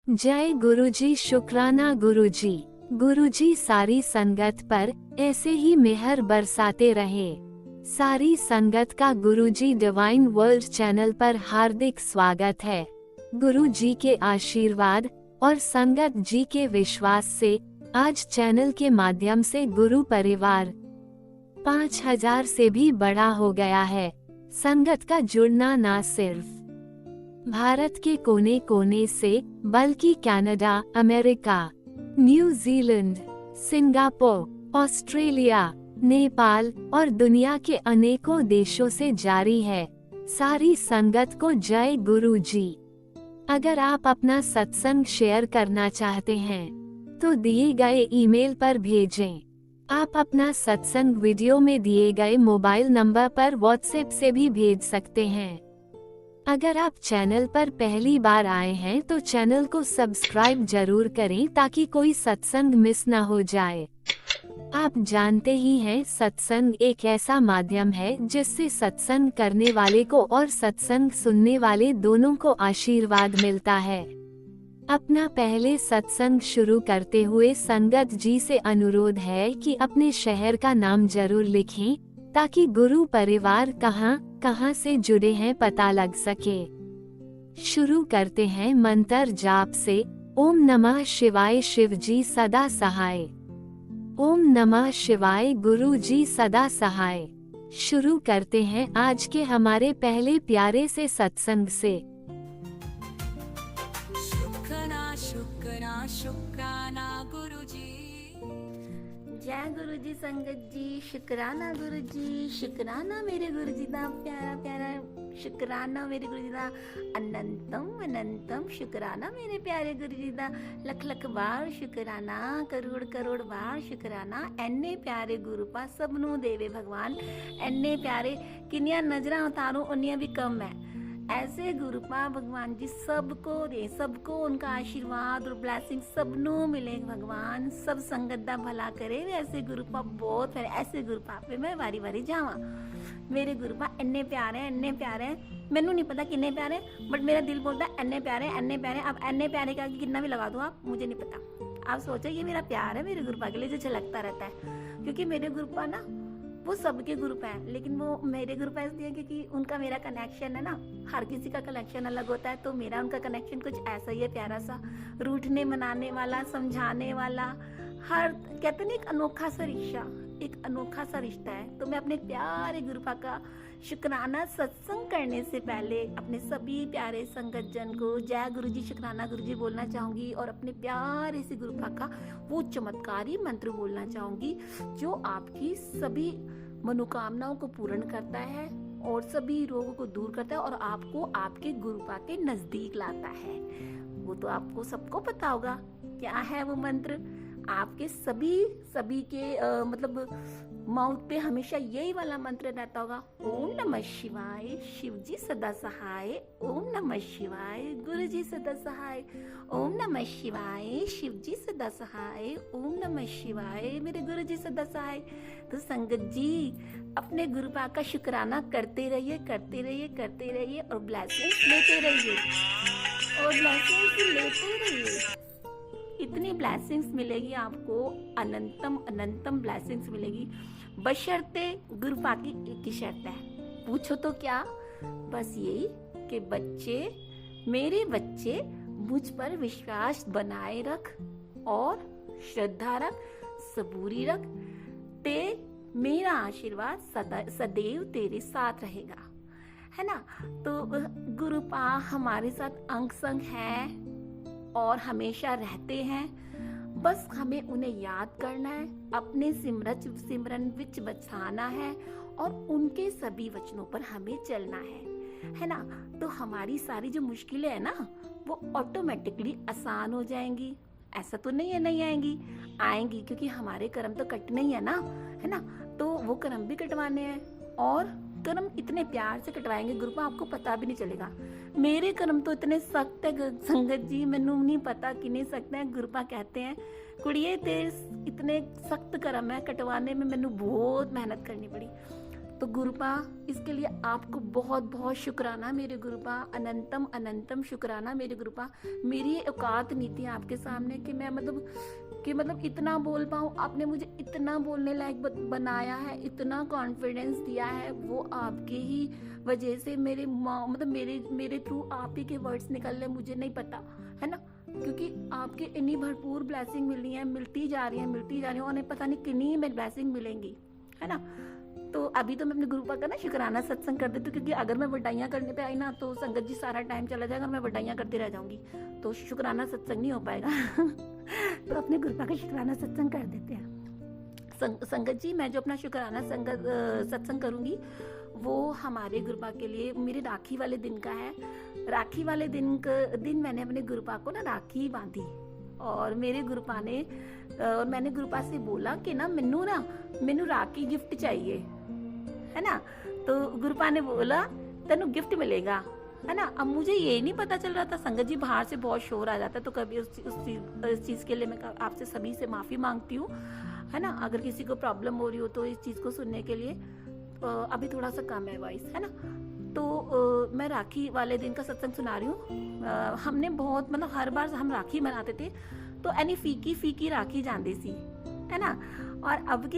जय गुरुजी, शुक्राना गुरुजी। गुरुजी सारी संगत पर ऐसे ही मेहर बरसाते रहे। सारी संगत का गुरुजी डिवाइन वर्ल्ड चैनल पर हार्दिक स्वागत है। गुरुजी के आशीर्वाद और संगत जी के विश्वास से आज चैनल के माध्यम से गुरु परिवार 5000 से भी बड़ा हो गया है। संगत का जुड़ना न सिर्फ भारत के कोने कोने से बल्कि Canada, America, New Zealand, Singapore, Australia, Nepal और दुनिया के अनेकों देशों से जारी है। सारी संगत को जय गुरु जी। अगर आप अपना सत्संग शेयर करना चाहते हैं तो दिए गए ईमेल पर भेजें। आप अपना सत्संग वीडियो में दिए गए मोबाइल नंबर पर व्हाट्सएप से भी भेज सकते हैं। अगर आप चैनल पर पहली बार आए हैं तो चैनल को सब्सक्राइब जरूर करें ताकि कोई सत्संग मिस न हो जाए। आप जानते ही हैं, सत्संग एक ऐसा माध्यम है जिससे सत्संग करने वाले को और सत्संग सुनने वाले दोनों को आशीर्वाद मिलता है। अपना पहले सत्संग शुरू करते हुए संगत जी से अनुरोध है कि अपने शहर का नाम जरूर लिखें ताकि गुरु परिवार कहाँ से जुड़े हैं पता लग सके। शुरू करते हैं मंत्र जाप से। ओम नमः शिवाय, शिव जी सदा सहाय। ओम नमः शिवाय, गुरु जी सदा सहाय। शुरू करते हैं आज के हमारे पहले प्यारे से सत्संग से। शुक्राना शुक्राना शुक्राना गुरु जी। जय गुरु जी संगत जी। शुक्राना गुरु जी, शुक्राना मेरे गुरु जी दा प्यारा प्यारा शुक्राना मेरे गुरु जी दा अनंतम अनंतम शुक्राना मेरे प्यारे गुरु जी दा लख लख बार शुक्राना, करोड़ करोड़ बार शुक्राना। एने प्यारे गुरु पा सब नू देवे भगवान। एने प्यारे किनिया नजरा उतारूं उन्नियां भी कम है। ऐसे गुरु पा भगवान जी सबको दे, सबको उनका आशीर्वाद और ब्लेसिंग सबनू मिले भगवान। सब संगत दा भला करे। ऐसे गुरु पा बहुत है। ऐसे गुरु पा पे मैं वारी वारी जावा। मेरे गुरु पा इन्ने प्यारे इन्ने प्यारे। मैनू नहीं पता किन्ने प्यारे, बट मेरा दिल बोलता है इन्ने प्यारे इन्ने प्यारे। अब इन्ने प्यारे का कितना भी लगा दो आप, मुझे नहीं पता। आप सोचो ये मेरा प्यार है मेरे गुरु पा के लिए जो झलकता रहता है। क्योंकि मेरे गुरु पा ना वो सबके ग्रुप है, लेकिन वो मेरे ग्रुप है इसलिए क्योंकि उनका मेरा कनेक्शन है ना। हर किसी का कनेक्शन अलग होता है, तो मेरा उनका कनेक्शन कुछ ऐसा ही है, प्यारा सा, रूठने मनाने वाला, समझाने वाला। हर कहते नहीं एक अनोखा सा रिश्ता, एक अनोखा सा रिश्ता है। तो मैं अपने प्यारे गुरुपा का शुक्राना सत्संग करने से पहले अपने सभी प्यारे संगत जन को जय गुरु जी, शुक्राना गुरु जी बोलना चाहूँगी और अपने प्यारे से गुरुपा का वो चमत्कारी मंत्र बोलना चाहूँगी जो आपकी सभी मनोकामनाओं को पूर्ण करता है और सभी रोगों को दूर करता है और आपको आपके गुरुपा के नजदीक लाता है। वो तो आपको सबको पता होगा क्या है वो मंत्र। आपके सभी के मतलब माउथ पे हमेशा यही वाला मंत्र रहता होगा। ओम नमः शिवाय, शिव जी सदा सहाय। ओम नमः शिवाय, गुरु जी सदा सहाय। ओम नमः शिवाय, शिव जी सदा सहाय। ओम नमः शिवाय, मेरे गुरु जी सदा सहाय। तो संगत जी अपने गुरुपा का शुक्राना करते रहिए करते रहिए करते रहिए और ब्लेसिंग्स लेते रहिए और ब्लेसिंग्स लेते रहिए। इतनी ब्लेसिंग्स मिलेगी आपको, अनंतम अनंतम ब्लेसिंग्स मिलेगी। बशर्ते गुरुपा की एक ही शर्त है, पूछो तो क्या, बस यही कि बच्चे, मेरे बच्चे मुझ पर विश्वास बनाए रख और श्रद्धा रख, सबूरी रख। ते मेरा आशीर्वाद सदैव तेरे साथ रहेगा, है ना। तो गुरुपा हमारे साथ अंग संग है और हमेशा रहते हैं। बस हमें उन्हें याद करना है, अपने सिमरन विच बचाना है और उनके सभी वचनों पर हमें चलना है ना। तो हमारी सारी जो मुश्किलें है ना वो ऑटोमेटिकली आसान हो जाएंगी। ऐसा तो नहीं है नहीं आएंगी क्योंकि हमारे कर्म तो कटने ही है ना। तो वो कर्म भी कटवाने हैं और कर्म इतने प्यार से कटवाएंगे गुरुपा आपको पता भी नहीं चलेगा। मेरे कर्म तो इतने सख्त है संगत जी, मैनू नहीं पता कितने सख्त है। गुरुपा कहते हैं कुड़िए तेरे इतने सख्त कर्म है, कटवाने में मैनू बहुत मेहनत करनी पड़ी। तो गुरुपा इसके लिए आपको बहुत बहुत शुक्राना मेरे गुरुपा, अनंतम अनंतम शुक्राना मेरे गुरुपा। मेरी ये औकात नहीं थी आपके सामने कि मैं मतलब इतना बोल पाऊँ। आपने मुझे इतना बोलने लायक बनाया है, इतना कॉन्फिडेंस दिया है, वो आपके ही वजह से मेरे थ्रू आप ही के वर्ड्स निकल रहे, मुझे नहीं पता है ना, क्योंकि आपके इतनी भरपूर ब्लेसिंग मिली है, मिलती जा रही है और पता नहीं कितनी में ब्लेसिंग मिलेंगी, है ना। तो अभी तो मैं अपने गुरुपा का ना शुक्राना सत्संग कर देती हूँ, क्योंकि अगर मैं बधाइयाँ करने पे आई ना तो संगत जी सारा टाइम चला जाएगा, मैं बधाइयाँ करती रह जाऊंगी, तो शुक्राना सत्संग नहीं हो पाएगा। तो अपने गुरुपा का शुक्राना सत्संग कर देते हैं। संगत जी, मैं जो अपना शुक्राना सत्संग करूंगी वो हमारे गुरुपा के लिए मेरे राखी वाले दिन का है। राखी वाले दिन मैंने अपने गुरुपा को ना राखी बांधी, और मेरे गुरुपा ने और मैंने गुरुपा से बोला कि ना मैनू राखी गिफ्ट चाहिए, है ना। तो गुरुपा ने बोला तेनू गिफ्ट मिलेगा, है ना। अब मुझे ये नहीं पता चल रहा था, संगत जी बाहर से बहुत शोर आ जाता है, तो कभी उस चीज़ के लिए मैं आपसे सभी से माफ़ी मांगती हूँ, है ना। अगर किसी को प्रॉब्लम हो रही हो तो इस चीज़ को सुनने के लिए अभी थोड़ा सा कम है वॉइस, है ना। तो मैं राखी वाले दिन का सत्संग सुना रही हूँ। हमने बहुत हर बार हम राखी मनाते थे तो यानी फीकी राखी जाती सी, है ना। और अब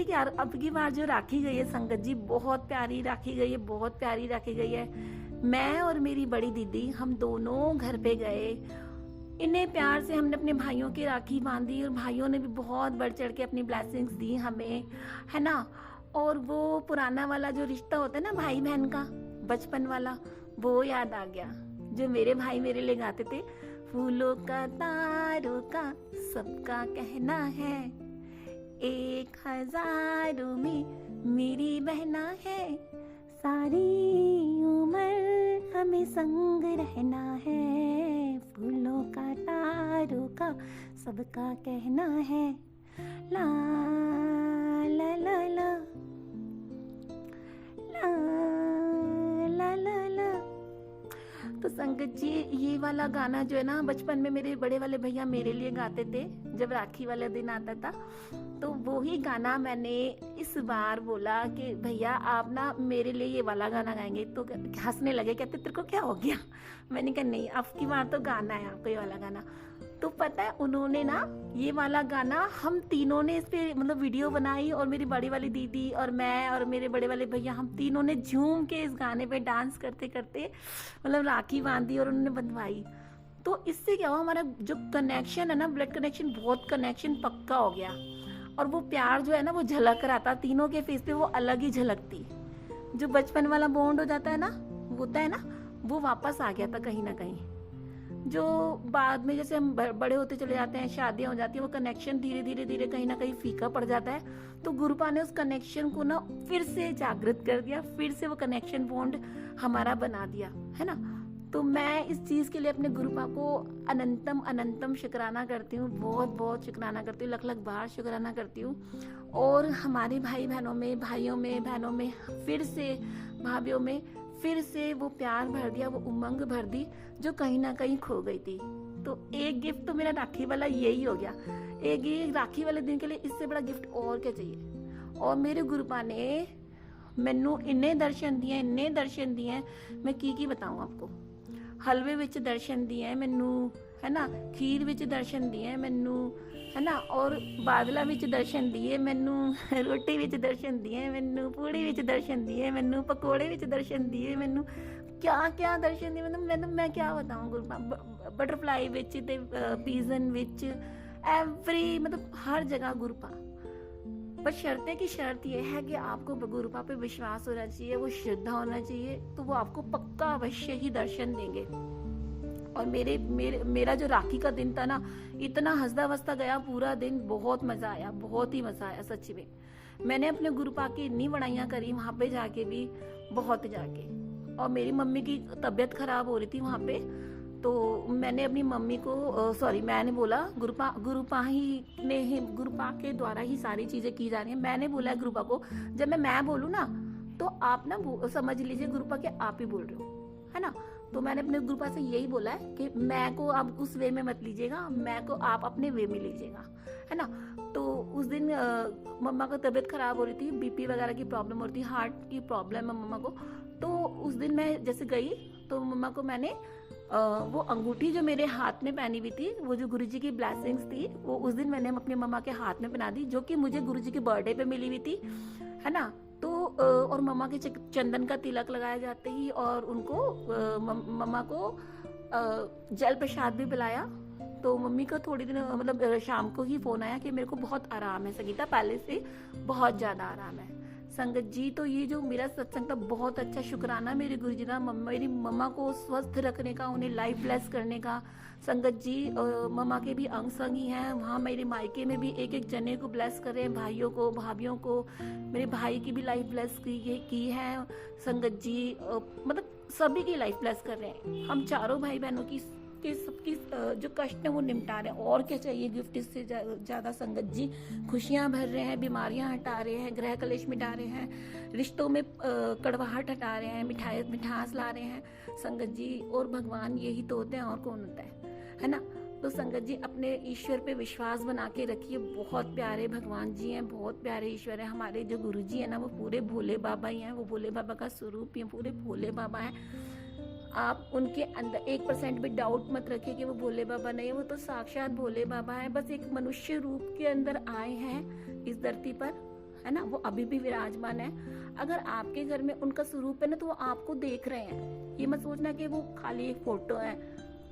की बार जो राखी गई है संगत जी, बहुत प्यारी राखी गई है, बहुत प्यारी राखी गई है। मैं और मेरी बड़ी दीदी हम दोनों घर पे गए, इन्ने प्यार से हमने अपने भाइयों की राखी बांधी, और भाइयों ने भी बहुत बढ़ चढ़ के अपनी ब्लेसिंग्स दी हमें, है ना। और वो पुराना वाला जो रिश्ता होता है ना भाई बहन का, बचपन वाला, वो याद आ गया, जो मेरे भाई मेरे लिए गाते थे। फूलों का तारों का सबका कहना है, 1000 में मेरी बहना है, सारी उम्र हमें संग रहना है। फूलों का तारों का सबका कहना है, ला ला ला ला ला ला ला। तो संगत जी, ये वाला गाना जो है ना बचपन में मेरे बड़े वाले भैया मेरे लिए गाते थे जब राखी वाला दिन आता था, तो वो ही गाना मैंने इस बार बोला कि भैया आप ना मेरे लिए ये वाला गाना गाएंगे, तो हंसने लगे, कहते तेरे को क्या हो गया। मैंने कहा नहीं, अब की बार तो गाना है आपको ये वाला गाना। तो पता है उन्होंने ना ये वाला गाना, हम तीनों ने इस पे वीडियो बनाई, और मेरी बड़ी वाली दीदी और मैं और मेरे बड़े वाले भैया, हम तीनों ने झूम के इस गाने पे डांस करते करते राखी बांधी और उन्होंने बंधवाई। तो इससे क्या हुआ, हमारा जो कनेक्शन है ना, ब्लड कनेक्शन, बहुत कनेक्शन पक्का हो गया, और वो प्यार जो है ना वो झलक रहा था तीनों के फेस पे, वो अलग ही झलकती। जो बचपन वाला बॉन्ड हो जाता है ना, होता है ना, वो वापस आ गया था कहीं ना कहीं। जो बाद में जैसे हम बड़े होते चले जाते हैं, शादियां हो जाती है, वो कनेक्शन धीरे धीरे कहीं ना कहीं फीका पड़ जाता है। तो गुरुपा ने उस कनेक्शन को ना फिर से जागृत कर दिया, फिर से वो कनेक्शन बॉन्ड हमारा बना दिया, है ना। तो मैं इस चीज़ के लिए अपने गुरुपा को अनंतम अनंतम शुक्राना करती हूँ, बहुत बहुत शुक्राना करती हूँ, लख बार शुक्राना करती हूँ। और हमारे भाई बहनों में, भाइयों में, बहनों में, फिर से भाभीियों में फिर से वो प्यार भर दिया, वो उमंग भर दी जो कहीं ना कहीं खो गई थी। तो एक गिफ्ट तो मेरा राखी वाला यही हो गया, एक ये राखी वाले दिन के लिए इससे बड़ा गिफ्ट और क्या चाहिए। और मेरे गुरुपा ने मैनू इन्ने दर्शन दिए, मैं की बताऊँ आपको। हलवे विच दर्शन दिए मैनू, है ना, खीर विच दर्शन दिए मैनू, है ना, और बादला विच दर्शन दिए मैनू, रोटी विच दर्शन दिए मैनू, पूड़ी विच दर्शन दिए मैनू, पकोड़े विच दर्शन दिए मैनू, क्या क्या दर्शन दिए मैं क्या बताऊँ गुरुपा। बटरफ्लाई विच ते पीजन विच, एवरी हर जगह गुरुपा। पर शर्तें की शर्त ये है कि आपको गुरुपा पे विश्वास होना चाहिए, वो श्रद्धा होना चाहिए, तो वो आपको पक्का अवश्य ही दर्शन देंगे। और मेरा जो राखी का दिन था ना, इतना हंसता वसता गया पूरा दिन, बहुत मजा आया, बहुत ही मजा आया सच्ची में। मैंने अपने गुरुपा की इतनी बड़ाइयाँ करी वहाँ पे जाके भी, बहुत जाके। और मेरी मम्मी की तबीयत खराब हो रही थी वहाँ पे, तो मैंने अपनी मम्मी को मैंने बोला गुरुपा के द्वारा ही सारी चीजें की जा रही हैं। मैंने बोला गुरुपा को, जब मैं बोलूँ ना तो आप ना समझ लीजिए गुरुपा के आप ही बोल रहे हो, है ना। तो मैंने अपने गुरुपा से यही बोला है कि मैं को आप उस वे में मत लीजिएगा, मैं को आप अपने वे में लीजिएगा, है ना। तो उस दिन मम्मा का तबीयत ख़राब हो रही थी, बीपी वगैरह की प्रॉब्लम हो रही थी, हार्ट की प्रॉब्लम है मम्मा को। तो उस दिन मैं जैसे गई तो मम्मा को मैंने वो अंगूठी जो मेरे हाथ में पहनी हुई थी, वो जो गुरुजी की ब्लेसिंग्स थी, वो उस दिन मैंने अपनी मम्मा के हाथ में पहना दी, जो कि मुझे गुरुजी के बर्थडे पे मिली हुई थी, है ना। तो और मम्मा के चंदन का तिलक लगाया जाते ही और उनको मम्मा को जल प्रसाद भी पिलाया। तो मम्मी का थोड़ी दिन मतलब शाम को ही फ़ोन आया कि मेरे को बहुत आराम है संगीता, पहले से बहुत ज़्यादा आराम है। संगत जी, तो ये जो मेरा सत्संग था बहुत अच्छा, शुक्राना मेरे गुरुजी का मेरी मम्मा को स्वस्थ रखने का, उन्हें लाइफ ब्लेस करने का। संगत जी, मम्मा के भी अंग संग ही हैं, वहाँ मेरे मायके में भी एक एक जने को ब्लेस कर रहे हैं, भाइयों को, भाभियों को, मेरे भाई की भी लाइफ ब्लेस की है संगत जी, मतलब सभी की लाइफ ब्लेस कर रहे हैं। हम चारों भाई बहनों की सबकी जो कष्ट है वो निपटा रहे हैं, और क्या चाहिए गिफ्ट इससे ज़्यादा संगत जी। खुशियाँ भर रहे हैं, बीमारियाँ हटा रहे हैं, ग्रह कलेश मिटा रहे हैं, रिश्तों में कड़वाहट हटा रहे हैं, मिठास ला रहे हैं संगत जी। और भगवान यही तो होते हैं, और कौन होता है ना। तो संगत जी, अपने ईश्वर पे विश्वास बना के रखिए, बहुत प्यारे भगवान जी हैं, बहुत प्यारे ईश्वर है। हमारे जो गुरु जी है ना, वो पूरे भोले बाबा ही हैं, वो भोले बाबा का स्वरूप ही, पूरे भोले बाबा हैं। आप उनके अंदर 1% भी डाउट मत रखिए कि वो भोले बाबा नहीं है, वो तो साक्षात भोले बाबा है, बस एक मनुष्य रूप के अंदर आए हैं इस धरती पर, है ना। वो अभी भी विराजमान है। अगर आपके घर में उनका स्वरूप है ना, तो वो आपको देख रहे हैं। ये मत सोचना कि वो खाली एक फोटो है,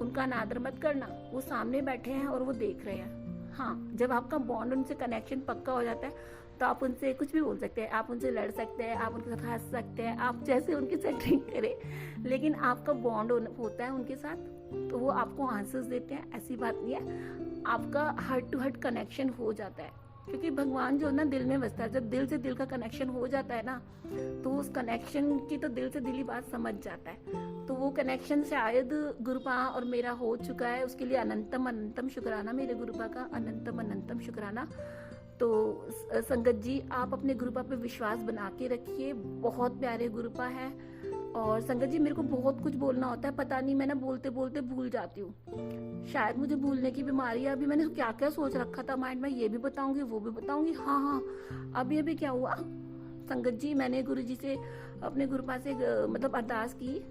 उनका अनादर मत करना, वो सामने बैठे हैं और वो देख रहे हैं। हाँ, जब आपका बॉन्ड, उनसे कनेक्शन पक्का हो जाता है, तो आप उनसे कुछ भी बोल सकते हैं, आप उनसे लड़ सकते हैं, आप उनके साथ हंस सकते हैं, आप जैसे उनके साथ ट्रीट करें, लेकिन आपका बॉन्ड होता है उनके साथ, तो वो आपको आंसर्स देते हैं। ऐसी बात नहीं है, आपका हार्ट टू हार्ट कनेक्शन हो जाता है, क्योंकि भगवान जो ना दिल में बसता है। जब दिल से दिल का कनेक्शन हो जाता है ना, तो उस कनेक्शन की तो दिल से दिल ही बात समझ जाता है। तो वो कनेक्शन शायद गुरुपा और मेरा हो चुका है, उसके लिए अनंतम अनंतम शुक्राना मेरे गुरुपा का, अनंतम अनंतम शुक्राना। तो संगत जी, आप अपने गुरुपा पे विश्वास बना के रखिए, बहुत प्यारे गुरुपा है। और संगत जी, मेरे को बहुत कुछ बोलना होता है, पता नहीं मैं ना बोलते बोलते भूल जाती हूँ, शायद मुझे भूलने की बीमारी है। अभी मैंने क्या क्या सोच रखा था माइंड में, ये भी बताऊंगी, वो भी बताऊंगी। हाँ, अभी क्या हुआ संगत जी, मैंने गुरुजी से, अपने गुरुपा से मतलब अरदास की।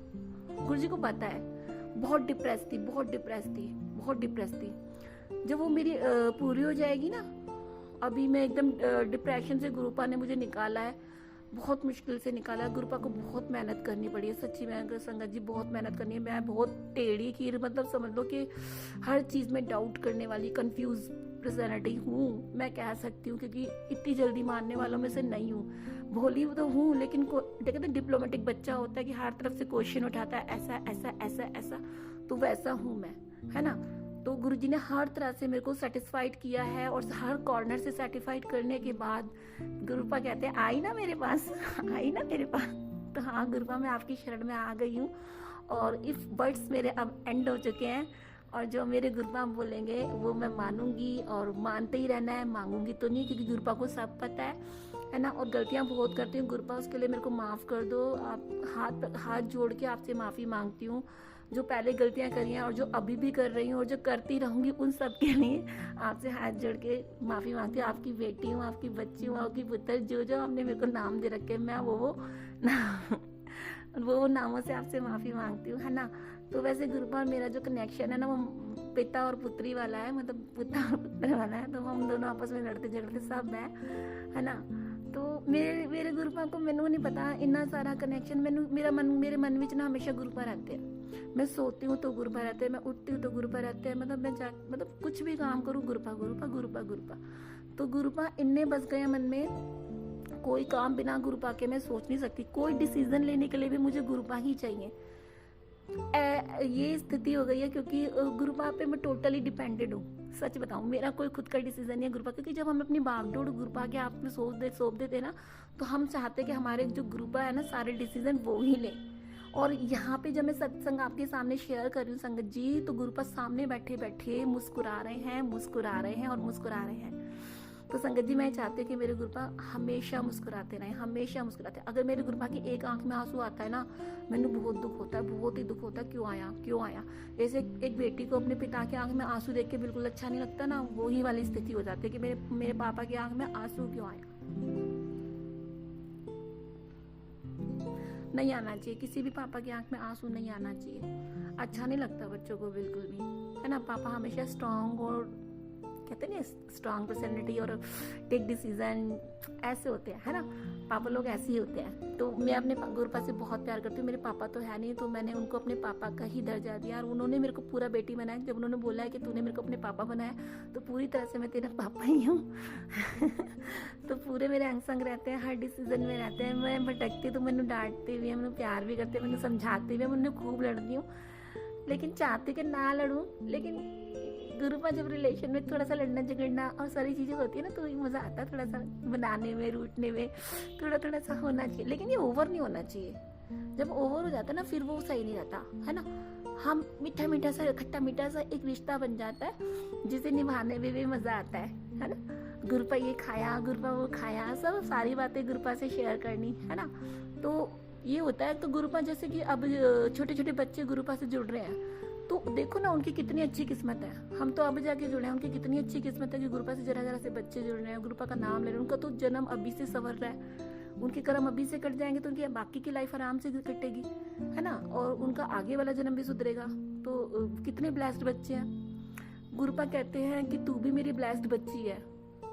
गुरुजी को पता है बहुत डिप्रेस थी। जब वो मेरी पूरी हो जाएगी ना, अभी मैं एकदम डिप्रेशन से गुरुपा ने मुझे निकाला है, बहुत मुश्किल से निकाला है। गुरुपा को बहुत मेहनत करनी पड़ी है, सच्ची में संगत जी, बहुत मेहनत करनी है। मैं बहुत टेढ़ी खीर, मतलब समझ लो कि हर चीज़ में डाउट करने वाली, कंफ्यूज पर्सनैलिटी हूँ, मैं कह सकती हूँ, क्योंकि इतनी जल्दी मानने वालों में से नहीं हूँ। भोली तो हूँ, लेकिन कहते हैं डिप्लोमेटिक बच्चा होता है कि हर तरफ से क्वेश्चन उठाता है, ऐसा, तो वैसा हूँ मैं, है ना। तो गुरुजी ने हर तरह से मेरे को सेटिस्फाइड किया है, और हर कॉर्नर से सेटिस्फाइड करने के बाद गुरुपा कहते हैं, आई ना मेरे पास। तो हाँ गुरुपा, मैं आपकी शरण में आ गई हूँ, और इफ वर्ड्स मेरे अब एंड हो चुके हैं, और जो मेरे गुरुपा बोलेंगे वो मैं मानूंगी, और मानते ही रहना है, मांगूंगी तो नहीं, क्योंकि गुरुपा को सब पता है ना। और गलतियाँ बहुत करती हूँ गुरुपा, उसके लिए मेरे को माफ़ कर दो। आप हाथ जोड़ के आपसे माफ़ी मांगती हूँ, जो पहले गलतियां करी हैं और जो अभी भी कर रही हूँ और जो करती रहूँगी, उन सब के लिए आपसे हाथ जोड़ के माफ़ी मांगती हूँ। आपकी बेटी हूँ, आपकी बच्ची हूँ, आपकी पुत्र, जो आपने मेरे को नाम दे रखे, मैं वो नामों से आपसे माफ़ी मांगती हूँ, है ना। तो वैसे गुरुपा मेरा जो कनेक्शन है ना, वो पिता और पुत्री वाला है, मतलब पिता और पुत्र वाला है। तो हम दोनों आपस में लड़ते झगड़ते सब है ना। तो मेरे गुरुपा को मैनू नहीं पता, इन्ना सारा कनेक्शन मेरे मन में ना हमेशा गुरुपा रहते हैं। मैं सोती हूँ तो गुरुपा रहते हैं, मैं उठती हूँ तो गुरुपा रहते हैं, मतलब कुछ भी काम करूँ गुरुपा। तो गुरुपा इन्ने बस गए मन में, कोई काम बिना गुरुपा के मैं सोच नहीं सकती। कोई डिसीजन लेने के लिए भी मुझे गुरुपा ही चाहिए। ये स्थिति हो गई है, क्योंकि गुरुपा पे मैं टोटली डिपेंडेड हूँ। सच बताऊँ, मेरा कोई खुद का डिसीजन नहीं है गुरुपा, क्योंकि जब हम अपनी बागडोर गुरुपा के आप में सौंप देते ना, तो हम चाहते कि हमारे जो गुरुपा है ना, सारे डिसीजन वो ही ले। और यहाँ पे जब मैं सत्संग आपके सामने शेयर कर रही हूँ संगत जी, तो गुरुपा सामने बैठे बैठे मुस्कुरा रहे हैं। तो संगत जी मैं चाहती हूँ कि मेरे गुरुपा हमेशा मुस्कुराते रहें, हमेशा मुस्कुराते। अगर मेरे गुरुपा की एक आंख में आंसू आता है ना, मैंने बहुत दुख होता है, बहुत ही दुख होता है, क्यों आया। जैसे एक बेटी को अपने पिता की आंख में आंसू देख के बिल्कुल अच्छा नहीं लगता ना, वही वाली स्थिति हो जाती है कि मेरे पापा की आंख में आंसू क्यों आया। नहीं आना चाहिए, किसी भी पापा की आंख में आंसू नहीं आना चाहिए, अच्छा नहीं लगता बच्चों को बिल्कुल भी, है ना। पापा हमेशा स्ट्रांग और कहते हैं ना स्ट्रांग पर्सनैलिटी और टेक डिसीजन ऐसे होते हैं, है ना। पापा लोग ऐसे ही होते हैं। तो मैं अपने गुरुपा से बहुत प्यार करती हूँ। मेरे पापा तो है नहीं, तो मैंने उनको अपने पापा का ही दर्जा दिया और उन्होंने मेरे को पूरा बेटी बनाया। जब उन्होंने बोला है कि तूने मेरे को अपने पापा बनाया, तो पूरी तरह से मैं तेरा पापा ही हूँ। तो पूरे मेरे अंग संग रहते हैं, हर डिसीजन में रहते हैं। मैं भटकती तो मैंने डांटते भी है, मैंने प्यार भी करते, मैंने समझाते भी है, मैंने खूब लड़ती हूँ, लेकिन चाहती कि ना लड़ूं। लेकिन गुरुपा जब रिलेशन में थोड़ा सा लड़ना झगड़ना और सारी चीज़ें होती है ना, तो मज़ा आता है थोड़ा सा बनाने में, रूटने में, थोड़ा सा होना चाहिए। लेकिन ये ओवर नहीं होना चाहिए। जब ओवर हो जाता है ना, फिर वो सही नहीं रहता, है ना। हम मीठा सा खट्टा मीठा सा एक रिश्ता बन जाता है, जिसे निभाने में भी मज़ा आता है ना। गुरुपा ये खाया, गुरुपा वो खाया, सब सारी बातें गुरुपा से शेयर करनी, है ना। तो ये होता है। तो गुरुपा जैसे कि अब छोटे छोटे बच्चे गुरुपा से जुड़ रहे हैं, तो देखो ना उनकी कितनी अच्छी किस्मत है। हम तो अब जाके जुड़े हैं, उनकी कितनी अच्छी किस्मत है कि गुरुपा से जरा जरा से बच्चे जुड़ रहे हैं, गुरुपा का नाम ले रहे हैं। उनका तो जन्म अभी से संवर रहा है, उनके कर्म अभी से कट जाएंगे तो उनकी बाकी की लाइफ आराम से कटेगी, है ना। और उनका आगे वाला जन्म भी सुधरेगा। तो कितने ब्लेस्ड बच्चे हैं। गुरुपा कहते हैं कि तू भी मेरी ब्लेस्ड बच्ची है।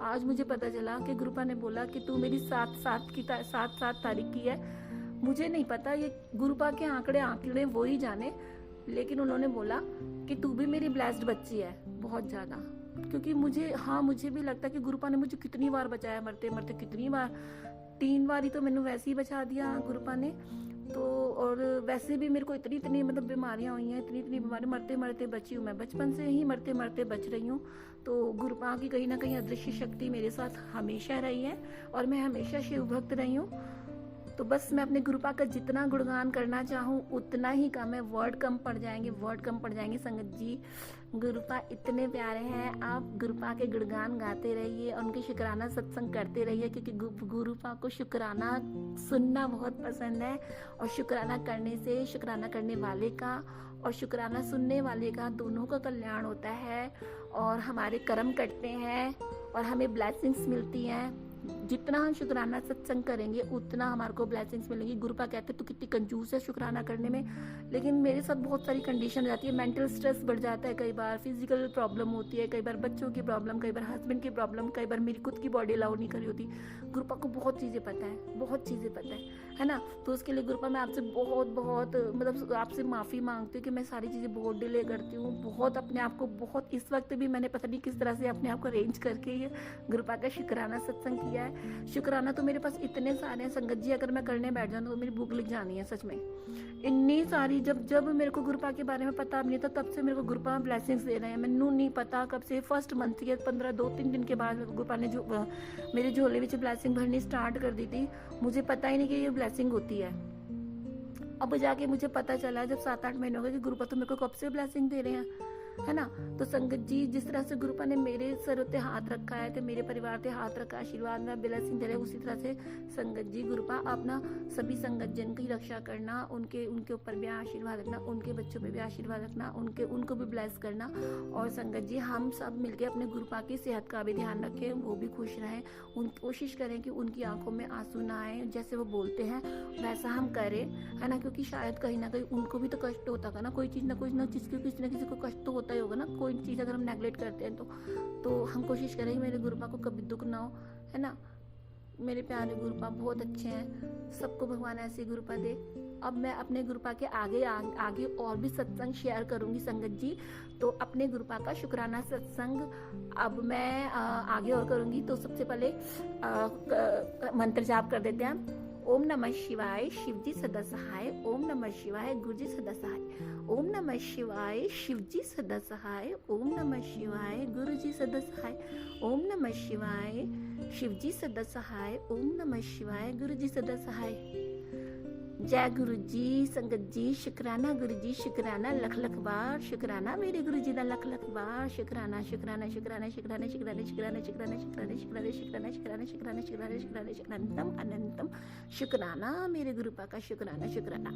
आज मुझे पता चला कि गुरुपा ने बोला कि तू मेरी 7 तारीख की है। मुझे नहीं पता, ये गुरुपा के आंकड़े वो ही जाने, लेकिन उन्होंने बोला कि तू भी मेरी ब्लेस्ड बच्ची है, बहुत ज़्यादा। क्योंकि मुझे भी लगता है कि गुरुपा ने मुझे कितनी बार बचाया, मरते मरते कितनी बार, 3 बार ही तो मैंने वैसे ही बचा दिया गुरुपा ने। तो और वैसे भी मेरे को इतनी मतलब बीमारियां हुई हैं, इतनी बीमारी, मरते मरते बची हूँ मैं, बचपन से ही मरते मरते बच रही हूँ। तो गुरुपा की कहीं ना कहीं अदृश्य शक्ति मेरे साथ हमेशा रही है और मैं हमेशा शिव भक्त रही हूँ। तो बस मैं अपने गुरुपा का जितना गुणगान करना चाहूँ उतना ही कम है, वर्ड कम पड़ जाएंगे संगत जी। गुरुपा इतने प्यारे हैं, आप गुरुपा के गुणगान गाते रहिए और उनके शुक्राना सत्संग करते रहिए, क्योंकि गुरुपा को शुक्राना सुनना बहुत पसंद है। और शुक्राना करने से शुक्राना करने वाले का और शुक्राना सुनने वाले का दोनों का कल्याण होता है और हमारे कर्म कटते हैं और हमें ब्लेसिंग्स मिलती हैं। जितना हम शुक्राना सत्संग करेंगे उतना हमारे को ब्लेसिंग्स मिलेंगी। गुरुपा कहते तू कितनी कंजूस है शुक्राना करने में, लेकिन मेरे साथ बहुत सारी कंडीशन हो जाती है। मेंटल स्ट्रेस बढ़ जाता है, कई बार फिजिकल प्रॉब्लम होती है, कई बार बच्चों की प्रॉब्लम, कई बार हस्बैंड की प्रॉब्लम, कई बार मेरी खुद की बॉडी अलाउ नहीं कर रही होती। गुरुपा को बहुत चीज़ें पता है ना। तो उसके लिए गुरुपा मैं आपसे बहुत मतलब आपसे माफ़ी मांगती हूँ कि मैं सारी चीज़ें बहुत डिले करती हूँ, बहुत अपने आप को बहुत, इस वक्त भी मैंने पता नहीं किस तरह से अपने आप को अरेंज करके ये गुरुपा का शुक्राना सत्संग किया है। शुक्राना तो मेरे पास इतने सारे हैं संगत जी, अगर मैं करने बैठ जाऊँ तो मेरी भूख लग जानी है सच में, इतनी सारी। जब मेरे को गुरुपा के बारे में पता नहीं था, तब से मेरे को गुरुपा ब्लेसिंग्स दे रहे हैं। मैनू नहीं पता कब से, फर्स्ट मंथ के 2-3 दिन के बाद गुरुपा ने जो मेरे झोले में ब्लेसिंग भरनी स्टार्ट कर दी थी। मुझे पता ही नहीं कि ये ब्लेसिंग होती है। अब जाके मुझे पता चला जब 7-8 महीने हो गए कि गुरुपा तो मेरे को कब से ब्लेसिंग दे रहे हैं, है ना। तो संगत जी जिस तरह से गुरुपा ने मेरे सर उत्ते हाथ रखा है, तो मेरे परिवार ते हाथ रखा, आशीर्वाद में ब्लेसिंग दे रहे, उसी तरह से संगत जी गुरुपा अपना सभी संगत जन की रक्षा करना, उनके ऊपर भी आशीर्वाद रखना, उनके बच्चों पे भी आशीर्वाद रखना, उनको भी ब्लेस करना। और संगत जी हम सब मिलके अपने गुरुपा की सेहत का भी ध्यान रखें, वो भी खुश रहें, कोशिश करें कि उनकी आंखों में आंसू ना आए, जैसे वो बोलते हैं वैसा हम करें, है ना। क्योंकि शायद कहीं ना कहीं उनको भी तो कष्ट होता है ना, कोई चीज़ ना चीज़ की किसी ना किसी को कष्ट तो होता ही होगा ना। कोई चीज़ अगर हम नेगलेक्ट करते हैं तो हम कोशिश करें कि मेरे गुरुपा को कभी दुख ना हो, है ना। मेरे प्यारे गुरुपा बहुत अच्छे हैं, सबको भगवान ऐसे गुरुपा दे। अब मैं अपने गुरुपा के आगे और भी सत्संग शेयर करूंगी संगत जी। तो अपने गुरुपा का शुक्राना सत्संग अब मैं आगे और करूंगी। तो सबसे पहले मंत्र जाप कर देते हैं। ओम नमः शिवाय शिवजी सदा सहाय, ओम नमः शिवाय गुरुजी सदा सहाय, ओम नमः शिवाय शिवजी सदा सहाय, ओम नमः शिवाय गुरुजी सदा सहाय, ओम नमः शिवाय शिवजी सदा सहाय, ओम नमः शिवाय गुरुजी सदा सहाय। जय गुरु जी संगत जी शुकराना गुरु जी शुकराना लख लख बार शुकराना मेरे गुरु जी का लख लख बार शुकराना शुकराना शुकराना शुकराना शुकराना शुकराना शुकराना शुकराना शुकराना शुकराना शुकराना शुकराना शुकराना शुकराना शुकरानंतम अनंतम शुकराना मेरे गुरु पा का शुकराना शुकराना।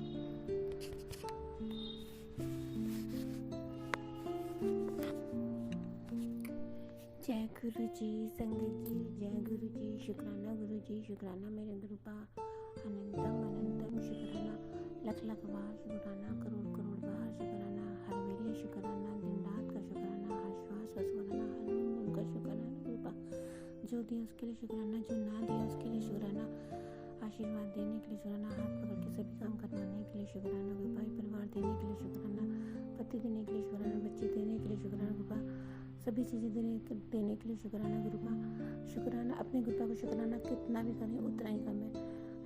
जय गुरु जी संगत जी जय गुरु जी शुकराना मेरे गुरु पा अनंतम अनंतम शुकराना लख लख बार शुकराना करोड़ करोड़ बार शुकराना हर वेले शुकराना दिन रात का शुकराना हर श्वास का शुकराना हर मुंह का शुकराना गुरु पा जो दिया उसके लिए शुकराना जो ना दिया उसके लिए शुकराना आशीर्वाद देने के लिए शुकराना हाथ पकड़ के सभी काम करवाने के लिए शुकराना गुरु पा परिवार देने के लिए शुकराना पति देने के लिए शुकराना बच्चे देने के लिए शुकराना गुरु पा सभी चीज़ें देने के लिए शुकराना गुरु पा शुकराना अपने गुरु पा को शुकराना कितना भी करें उतना ही कम है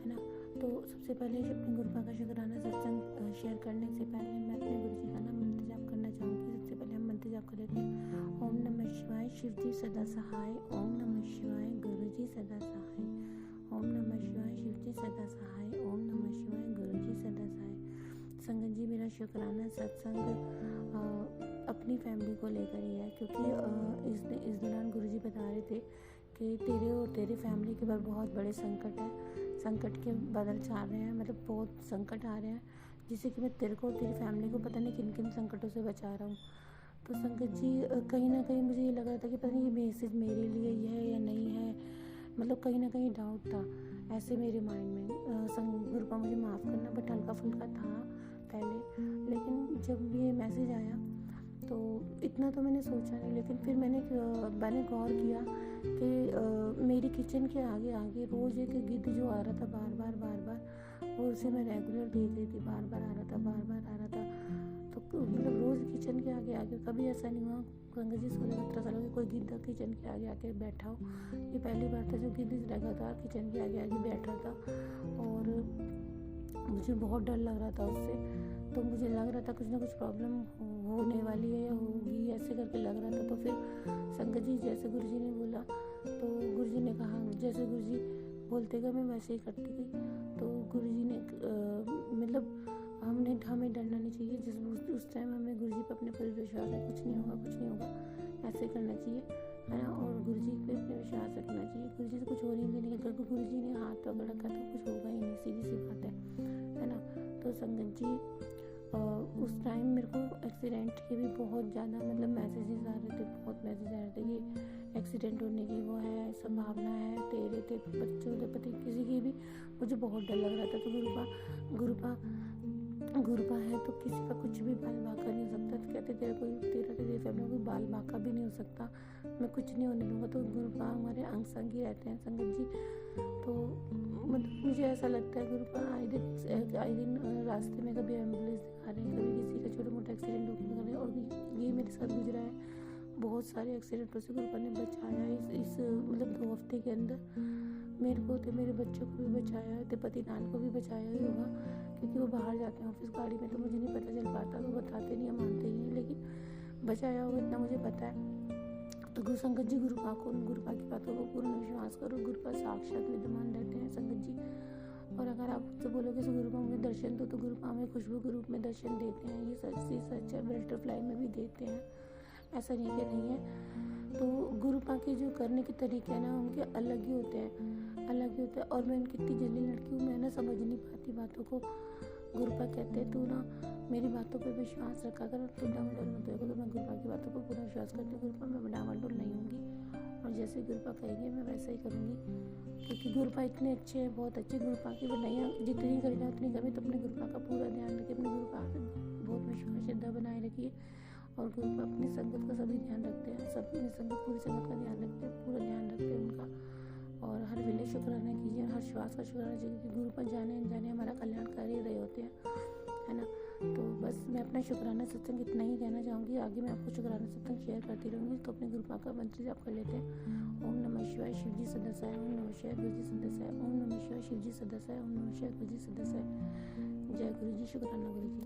ना। तो सबसे पहले अपने गुरु पा का शुकराना सत्संग शेयर करने से पहले मैं अपने गुरु जी का नाम मंत्र जाप करना चाहूँगी। सबसे पहले हम मंत्र जाप कर लेते हैं। ओम नमः शिवाय शिव जी सदा सहाय, ओम नमः शिवाय गुरु जी सदा सहाय, ओम नमः शिवाय शिव जी सदा सहाय, ओम नमः शिवाय गुरु जी सदा सहाय। संगत जी मेरा शुकराना सत्संग अपनी फैमिली को लेकर ही है, क्योंकि इस दौरान गुरुजी बता रहे थे कि तेरे और तेरी फैमिली के ऊपर बहुत बड़े संकट है, संकट के बादल छा रहे हैं, मतलब बहुत संकट आ रहे हैं, जिससे कि मैं तेरे को और तेरी फैमिली को पता नहीं किन किन संकटों से बचा रहा हूँ। तो संगत जी कहीं ना कहीं मुझे ये लग रहा था कि पता नहीं ये मैसेज मेरे लिए ही है या नहीं है, मतलब कहीं ना कहीं डाउट था ऐसे मेरे माइंड में। गुरु का मुझे माफ़ करना, बट हल्का फुल्का था पहले, लेकिन जब ये मैसेज आया तो इतना तो मैंने सोचा नहीं, लेकिन फिर मैंने गौर किया कि मेरी किचन के आगे आगे रोज़ एक गिद्ध जो आ रहा था बार बार वो उसे मैं रेगुलर देख रही थी, बार बार आ रहा था। तो मतलब रोज़ किचन के आगे आगे कभी ऐसा नहीं हुआ गंगा जी 16-17 सालों के कोई गिद्ध किचन के आगे आके बैठा हो। ये पहली बार था जो गिद्ध लगातार किचन के आगे आगे बैठ रहा था, और मुझे बहुत डर लग रहा था उससे। तो मुझे लग रहा था कुछ ना कुछ प्रॉब्लम होने वाली है या होगी, ऐसे करके लग रहा था। तो फिर संगत जी जैसे गुरुजी ने बोला, तो गुरुजी ने कहा, जैसे गुरुजी बोलते गए मैं वैसे ही करती गई। तो गुरुजी ने मतलब हमें डरना नहीं चाहिए, जिस उस टाइम हमें गुरुजी पर अपने पूरे विश्वास है, कुछ नहीं होगा, ऐसे करना चाहिए, है ना। और गुरुजी पे अपने विश्वास रखना चाहिए, गुरुजी से कुछ हो नहीं देने का, गुरुजी ने हाथ पकड़ रखा तो कुछ होगा ही नहीं, सीधी सी बात है ना। तो संगत जी उस टाइम मेरे को एक्सीडेंट के भी बहुत ज़्यादा मतलब मैसेजेस आ रहे थे, बहुत मैसेज आ रहे थे कि एक्सीडेंट होने की वो है, संभावना है, तेरे बच्चों के पति किसी की भी। मुझे बहुत डर लग रहा था। तो गुरुपा है तो किसी का कुछ भी बाल बाका नहीं हो सकता। तो कहते तेरी फैमिली कोई बाल बाका भी नहीं हो सकता, मैं कुछ नहीं होने दूंगा। तो गुरुपा हमारे अंग संग ही रहते हैं संगत जी। तो मतलब मुझे ऐसा लगता है गुरुपा आए दिन रास्ते में कभी एम्बुलेंस दिखा रहे हैं, कभी किसी का छोटा मोटा एक्सीडेंट होकर कर रहे हैं, और ये मेरे साथ गुजरा है। बहुत सारे एक्सीडेंटों से गुरुपा ने बचाया इस मतलब 2 हफ्ते के अंदर। मेरे को तो मेरे बच्चों को भी बचाया है, पति नान को भी बचाया ही होगा, क्योंकि वो बाहर जाते हैं ऑफिस गाड़ी में, तो मुझे नहीं पता चल पाता, वो बताते नहीं, मानते ही नहीं, लेकिन बचाया होगा इतना मुझे पता है। तो गुरु संगत जी गुरुपा की बातों को पूर्ण विश्वास करो। गुरुपा साक्षात विद्यमान रहते हैं संगत जी। और अगर आप मुझसे बोलोगे कि गुरुपा मुझे दर्शन दो, तो गुरुपा हमें खुशबू के रूप में दर्शन देते हैं। ये सच है, बटरफ्लाई में भी देते हैं, ऐसा नहीं कि नहीं है। तो गुरुपा के जो करने के तरीके हैं ना, उनके अलग ही होते हैं। और मैं उनकी इतनी जल्दी लड़की हूँ, मैं ना समझ नहीं पाती बातों को। गुरुपा कहते हैं तू ना मेरी बातों पे विश्वास रखा कर, तू डामाडोल मत होगा। तो मैं गुरुपा की बातों पर पूरा विश्वास करती हूँ। गुरुपा मैं डामाडोल नहीं होंगी, और जैसे गुरुपा कहेंगे मैं वैसा ही करूँगी, क्योंकि गुरुपा इतने अच्छे हैं, बहुत अच्छे। गुरुपा की बनाइयाँ जितनी करी जाए उतनी कमी। तो अपने गुरुपा का पूरा ध्यान रखिए, अपने गुरुपा पे बहुत विश्वास श्रद्धा बनाए रखिए। और गुरुपा अपनी संगत का सभी ध्यान रखते हैं, पूरी संगत का ध्यान रखते हैं, पूरा ध्यान रखते हैं उनका। और हर वेले शुक्राना कीजिए, हर श्वास का शुक्राना कीजिए, क्योंकि गुरुपा जाने अनजाने हमारा कल्याण कर ही रहे होते हैं, है ना। तो बस मैं अपना शुक्राना सत्संग इतना ही कहना चाहूँगी। आगे मैं आपको शुक्राना सत्संग शेयर करती रहूँगी। तो अपने गुरुपा का मंत्र जाप कर लेते हैं। ओम नमः शिवाय शिव जी सदा सहाय, ओम नमः शिवाय गुरु जी सदा सहाय, ओम नमः शिवाय शिव जी सदा सहाय, ओम नमः शिवाय गुरु जी सदा सहाय। जय गुरु जी, शुक्राना गुरु जी।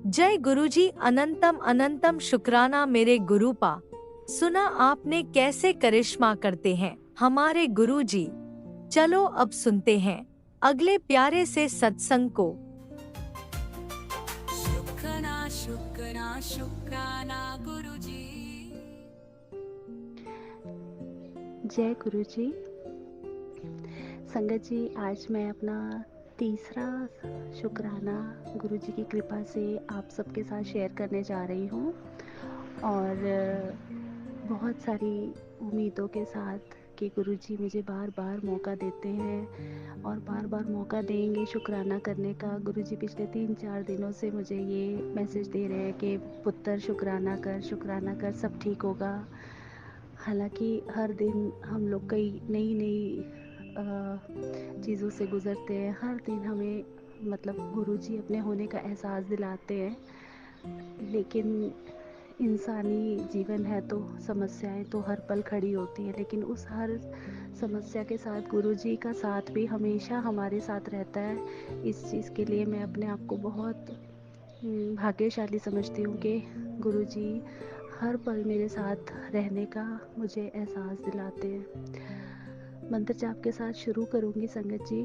जय गुरुजी, अनंतम अनंतम शुक्राना मेरे गुरुपा। सुना आपने कैसे करिश्मा करते हैं हमारे गुरुजी। चलो अब सुनते हैं अगले प्यारे से सत्संग को। शुक्राना शुक्राना शुक्राना गुरुजी। जय गुरु जी। संगत जी, आज मैं अपना तीसरा शुक्राना गुरु जी की कृपा से आप सबके साथ शेयर करने जा रही हूँ, और बहुत सारी उम्मीदों के साथ कि गुरु जी मुझे बार बार मौका देते हैं और बार बार मौका देंगे शुक्राना करने का। गुरु जी पिछले 3-4 दिनों से मुझे ये मैसेज दे रहे हैं कि पुत्र शुक्राना कर, सब ठीक होगा। हालांकि हर दिन हम लोग कई नई नई चीज़ों से गुज़रते हैं। हर दिन हमें मतलब गुरुजी अपने होने का एहसास दिलाते हैं, लेकिन इंसानी जीवन है तो समस्याएं तो हर पल खड़ी होती हैं, लेकिन उस हर समस्या के साथ गुरुजी का साथ भी हमेशा हमारे साथ रहता है। इस चीज़ के लिए मैं अपने आप को बहुत भाग्यशाली समझती हूँ कि गुरुजी हर पल मेरे साथ रहने का मुझे एहसास दिलाते हैं। मंत्र जाप के साथ शुरू करूँगी संगत जी।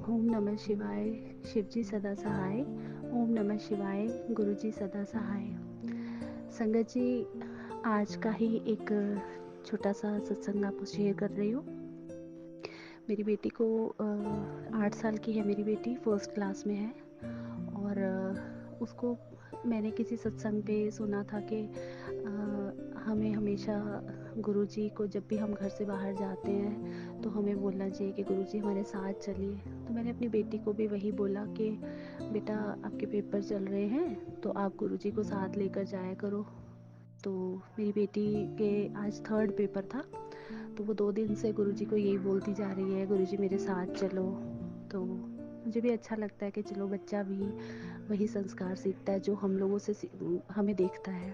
ओम नमः शिवाय, शिव जी सदा सहाय। ओम नमः शिवाय, गुरु जी सदा सहाय। संगत जी, आज का ही एक छोटा सा सत्संग आपको शेयर कर रही हूँ। मेरी बेटी को 8 साल की है। मेरी बेटी फर्स्ट क्लास में है, और उसको मैंने किसी सत्संग पे सुना था कि हमें हमेशा गुरुजी को, जब भी हम घर से बाहर जाते हैं तो हमें बोलना चाहिए कि गुरुजी हमारे साथ चलिए। तो मैंने अपनी बेटी को भी वही बोला कि बेटा, आपके पेपर चल रहे हैं तो आप गुरुजी को साथ लेकर जाया करो। तो मेरी बेटी के आज 3rd पेपर था, तो वो 2 दिन से गुरुजी को यही बोलती जा रही है, गुरुजी मेरे साथ चलो। तो मुझे भी अच्छा लगता है कि चलो बच्चा भी वही संस्कार सीखता है जो हम लोगों से हमें देखता है।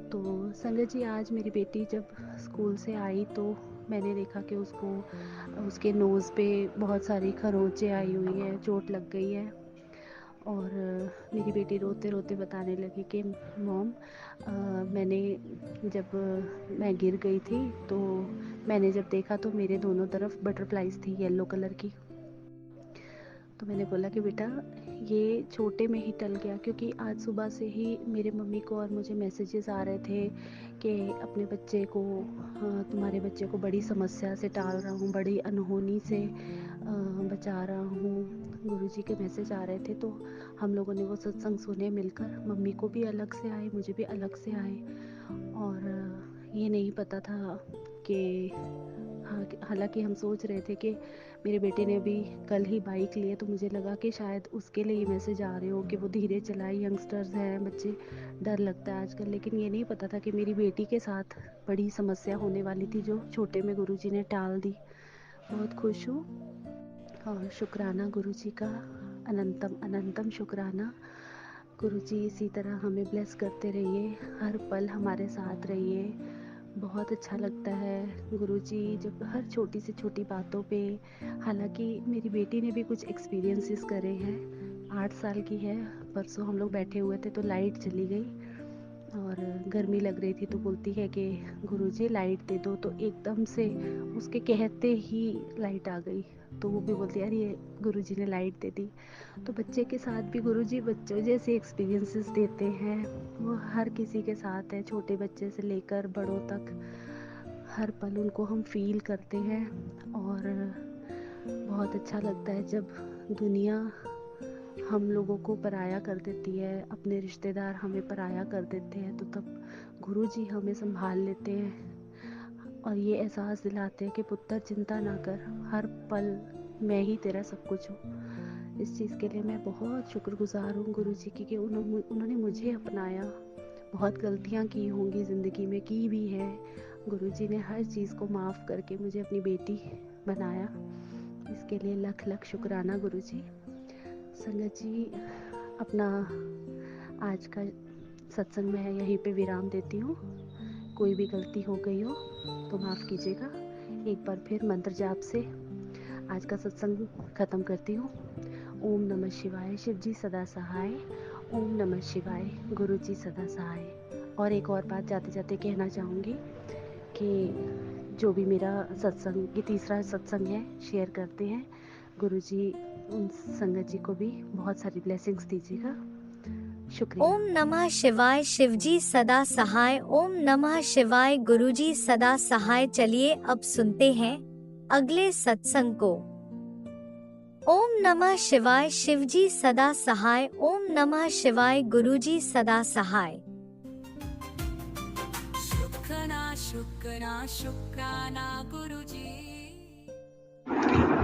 तो संगत जी, आज मेरी बेटी जब स्कूल से आई तो मैंने देखा कि उसके नोज़ पे बहुत सारी खरोंचें आई हुई हैं, चोट लग गई है। और मेरी बेटी रोते रोते बताने लगी कि मॉम, मैंने जब मैं गिर गई थी तो मैंने जब देखा तो मेरे दोनों तरफ बटरफ्लाइज थी येलो कलर की। तो मैंने बोला कि बेटा, ये छोटे में ही टल गया, क्योंकि आज सुबह से ही मेरे मम्मी को और मुझे मैसेजेस आ रहे थे कि अपने बच्चे को, तुम्हारे बच्चे को बड़ी समस्या से टाल रहा हूँ, बड़ी अनहोनी से बचा रहा हूँ। गुरुजी के मैसेज आ रहे थे। तो हम लोगों ने वो सत्संग सुने मिलकर। मम्मी को भी अलग से आए, मुझे भी अलग से आए, और ये नहीं पता था कि हालांकि हम सोच रहे थे कि मेरे बेटे ने अभी कल ही बाइक ली है, तो मुझे लगा कि शायद उसके लिए मैसेज आ रहे हो कि वो धीरे चलाए, यंगस्टर्स हैं बच्चे, डर लगता है आजकल। लेकिन ये नहीं पता था कि मेरी बेटी के साथ बड़ी समस्या होने वाली थी जो छोटे में गुरुजी ने टाल दी। बहुत खुश हूँ, और शुक्राना गुरुजी का, अनंतम अनंतम शुक्राना। गुरुजी इसी तरह हमें ब्लेस करते रहिए, हर पल हमारे साथ रहिए। बहुत अच्छा लगता है गुरुजी जब हर छोटी से छोटी बातों पे, हालांकि मेरी बेटी ने भी कुछ एक्सपीरियंसेस करे हैं। 8 साल की है। परसों हम लोग बैठे हुए थे तो लाइट चली गई और गर्मी लग रही थी, तो बोलती है कि गुरुजी लाइट दे दो। तो एकदम से उसके कहते ही लाइट आ गई। तो वो भी बोलती है, अरे ये गुरुजी ने लाइट दे दी। तो बच्चे के साथ भी गुरुजी बच्चों जैसे एक्सपीरियंसेस देते हैं। वो हर किसी के साथ है, छोटे बच्चे से लेकर बड़ों तक, हर पल उनको हम फील करते हैं। और बहुत अच्छा लगता है जब दुनिया हम लोगों को पराया कर देती है, अपने रिश्तेदार हमें पराया कर देते हैं, तो तब गुरुजी हमें संभाल लेते हैं और ये एहसास दिलाते हैं कि पुत्र चिंता ना कर, हर पल मैं ही तेरा सब कुछ हूँ। इस चीज़ के लिए मैं बहुत शुक्रगुजार हूँ गुरुजी की कि उन्होंने मुझे अपनाया। बहुत गलतियाँ की होंगी ज़िंदगी में, की भी है। गुरुजी ने हर चीज़ को माफ़ करके मुझे अपनी बेटी बनाया। इसके लिए लख लख शुक्राना गुरुजी। संगत जी, अपना आज का सत्संग मैं यहीं पे विराम देती हूँ। कोई भी गलती हो गई हो तो माफ़ कीजिएगा। एक बार फिर मंत्र जाप से आज का सत्संग ख़त्म करती हूँ। ओम नमः शिवाय, शिव जी सदा सहाय। ओम नमः शिवाय, गुरु जी सदा सहाय। और एक और बात जाते जाते कहना चाहूँगी कि जो भी मेरा सत्संग, ये तीसरा सत्संग है, शेयर करते हैं, गुरुजी उन संगत जी को भी बहुत सारी ब्लेसिंग्स दीजिएगा। शुक्रिया। ओम नमः शिवाय। शिवजी सदा सहाय। ओम नमः शिवाय। गुरुजी सदा सहाय। चलिए अब सुनते हैं अगले सत्संग को। ओम नमः शिवाय। शिवजी सदा सहाय। ओम नमः शिवाय। गुरुजी सदा सहाय। शुक्राना शुक्राना गुरुजी।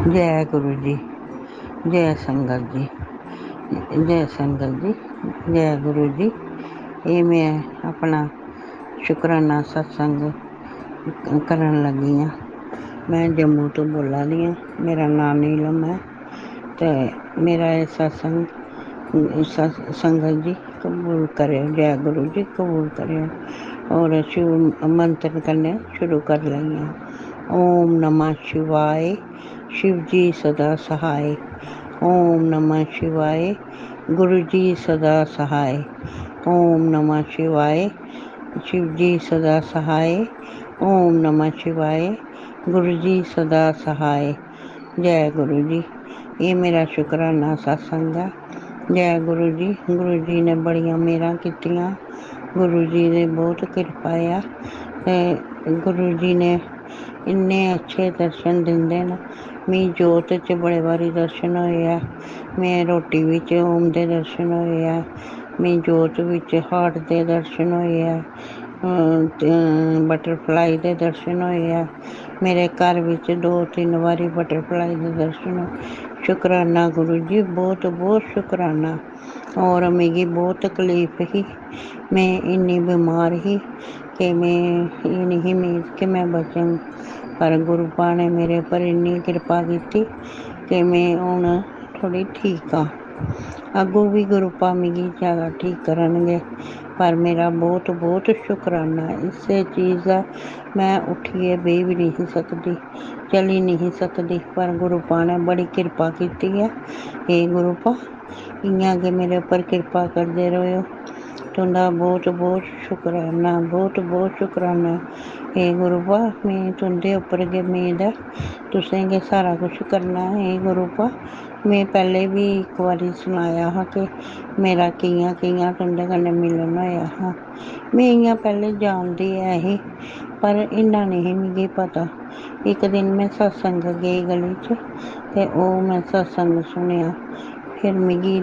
जय गुरु जी, जय संगत जी, जय संगत जी, जय गुरु जी। ये मैं अपना शुकराना सत्संग करन लगी हाँ। मैं जम्मू तो बोला दी हाँ। मेरा नाम नीलम है। तो मेरा ये सत्संग संगत जी कबूल करे। जय गुरु जी कबूल करे। और शिव मंत्र करने शुरू कर लेंगे। ओम नमः शिवाय। शिव जी सदा सहाय। ओम नमः शिवाय। गुरु जी सदा सहाय। ओम नमः शिवाय। शिव जी सदा सहाय। ओम नमः शिवाय। गुरु जी सदा सहाय। जय गुरु जी। ये मेरा शुकराना सत्संग है। जय गुरु जी ने बड़ियां मेहरां कीतियां। गुरु जी ने बहुत किरपा है। गुरु जी ने इन्ने अच्छे दर्शन दिंदे न। मी जोत च बड़े बारी दर्शन होए आ। मैं रोटी बिच ओम दे दर्शन होए आ। मी जोत बिच हार्ट दे दर्शन होए आ। बटरफ्लाई दे दर्शन होए आ। मेरे घर बिच 2-3 बारी बटरफ्लाई दे दर्शन होए। शुकराना गुरु जी, बहुत बहुत शुकराना। और मिगी बहुत तकलीफ ही। मैं इन्नी बीमार ही कि मैं ये नहीं उम्मीद कि मैं बचूं। पर गुरु पा ने मेरे पर इन्नी किरपा की कि मैं हुण थोड़ी ठीक हाँ। अगों भी गुरु पा मिगी ज़्यादा ठीक करनगे। पर मेरा बहुत बहुत शुकराना। इसे चीज़ का मैं उठिए बेही भी नहीं सकती, चली नहीं सकती। पर गुरु पा ने बड़ी किरपा की है। हे गुरु पा, इयां गै मेरे उपर किरपा करदे रहो। तुंदा बहुत बहुत शुकराना, बहुत बहुत शुकराना। हे गुरु पा, मैं तुंदे उप्पर गै उम्मीद है। तुसें गै सारा कुछ करना है। हे गुरु पा, मैं पहले भी एक बारी सनाया हा कि मेरा कियां कियां तुंदे कन्नै मिलन होया हा। मैं इयां पहले जानदी है ही, पर इन्ना नहीं मिगी पता। एक दिन मैं सत्संग गई गली च ते ओह मैं सत्संग सुनेआ। फिर मिगी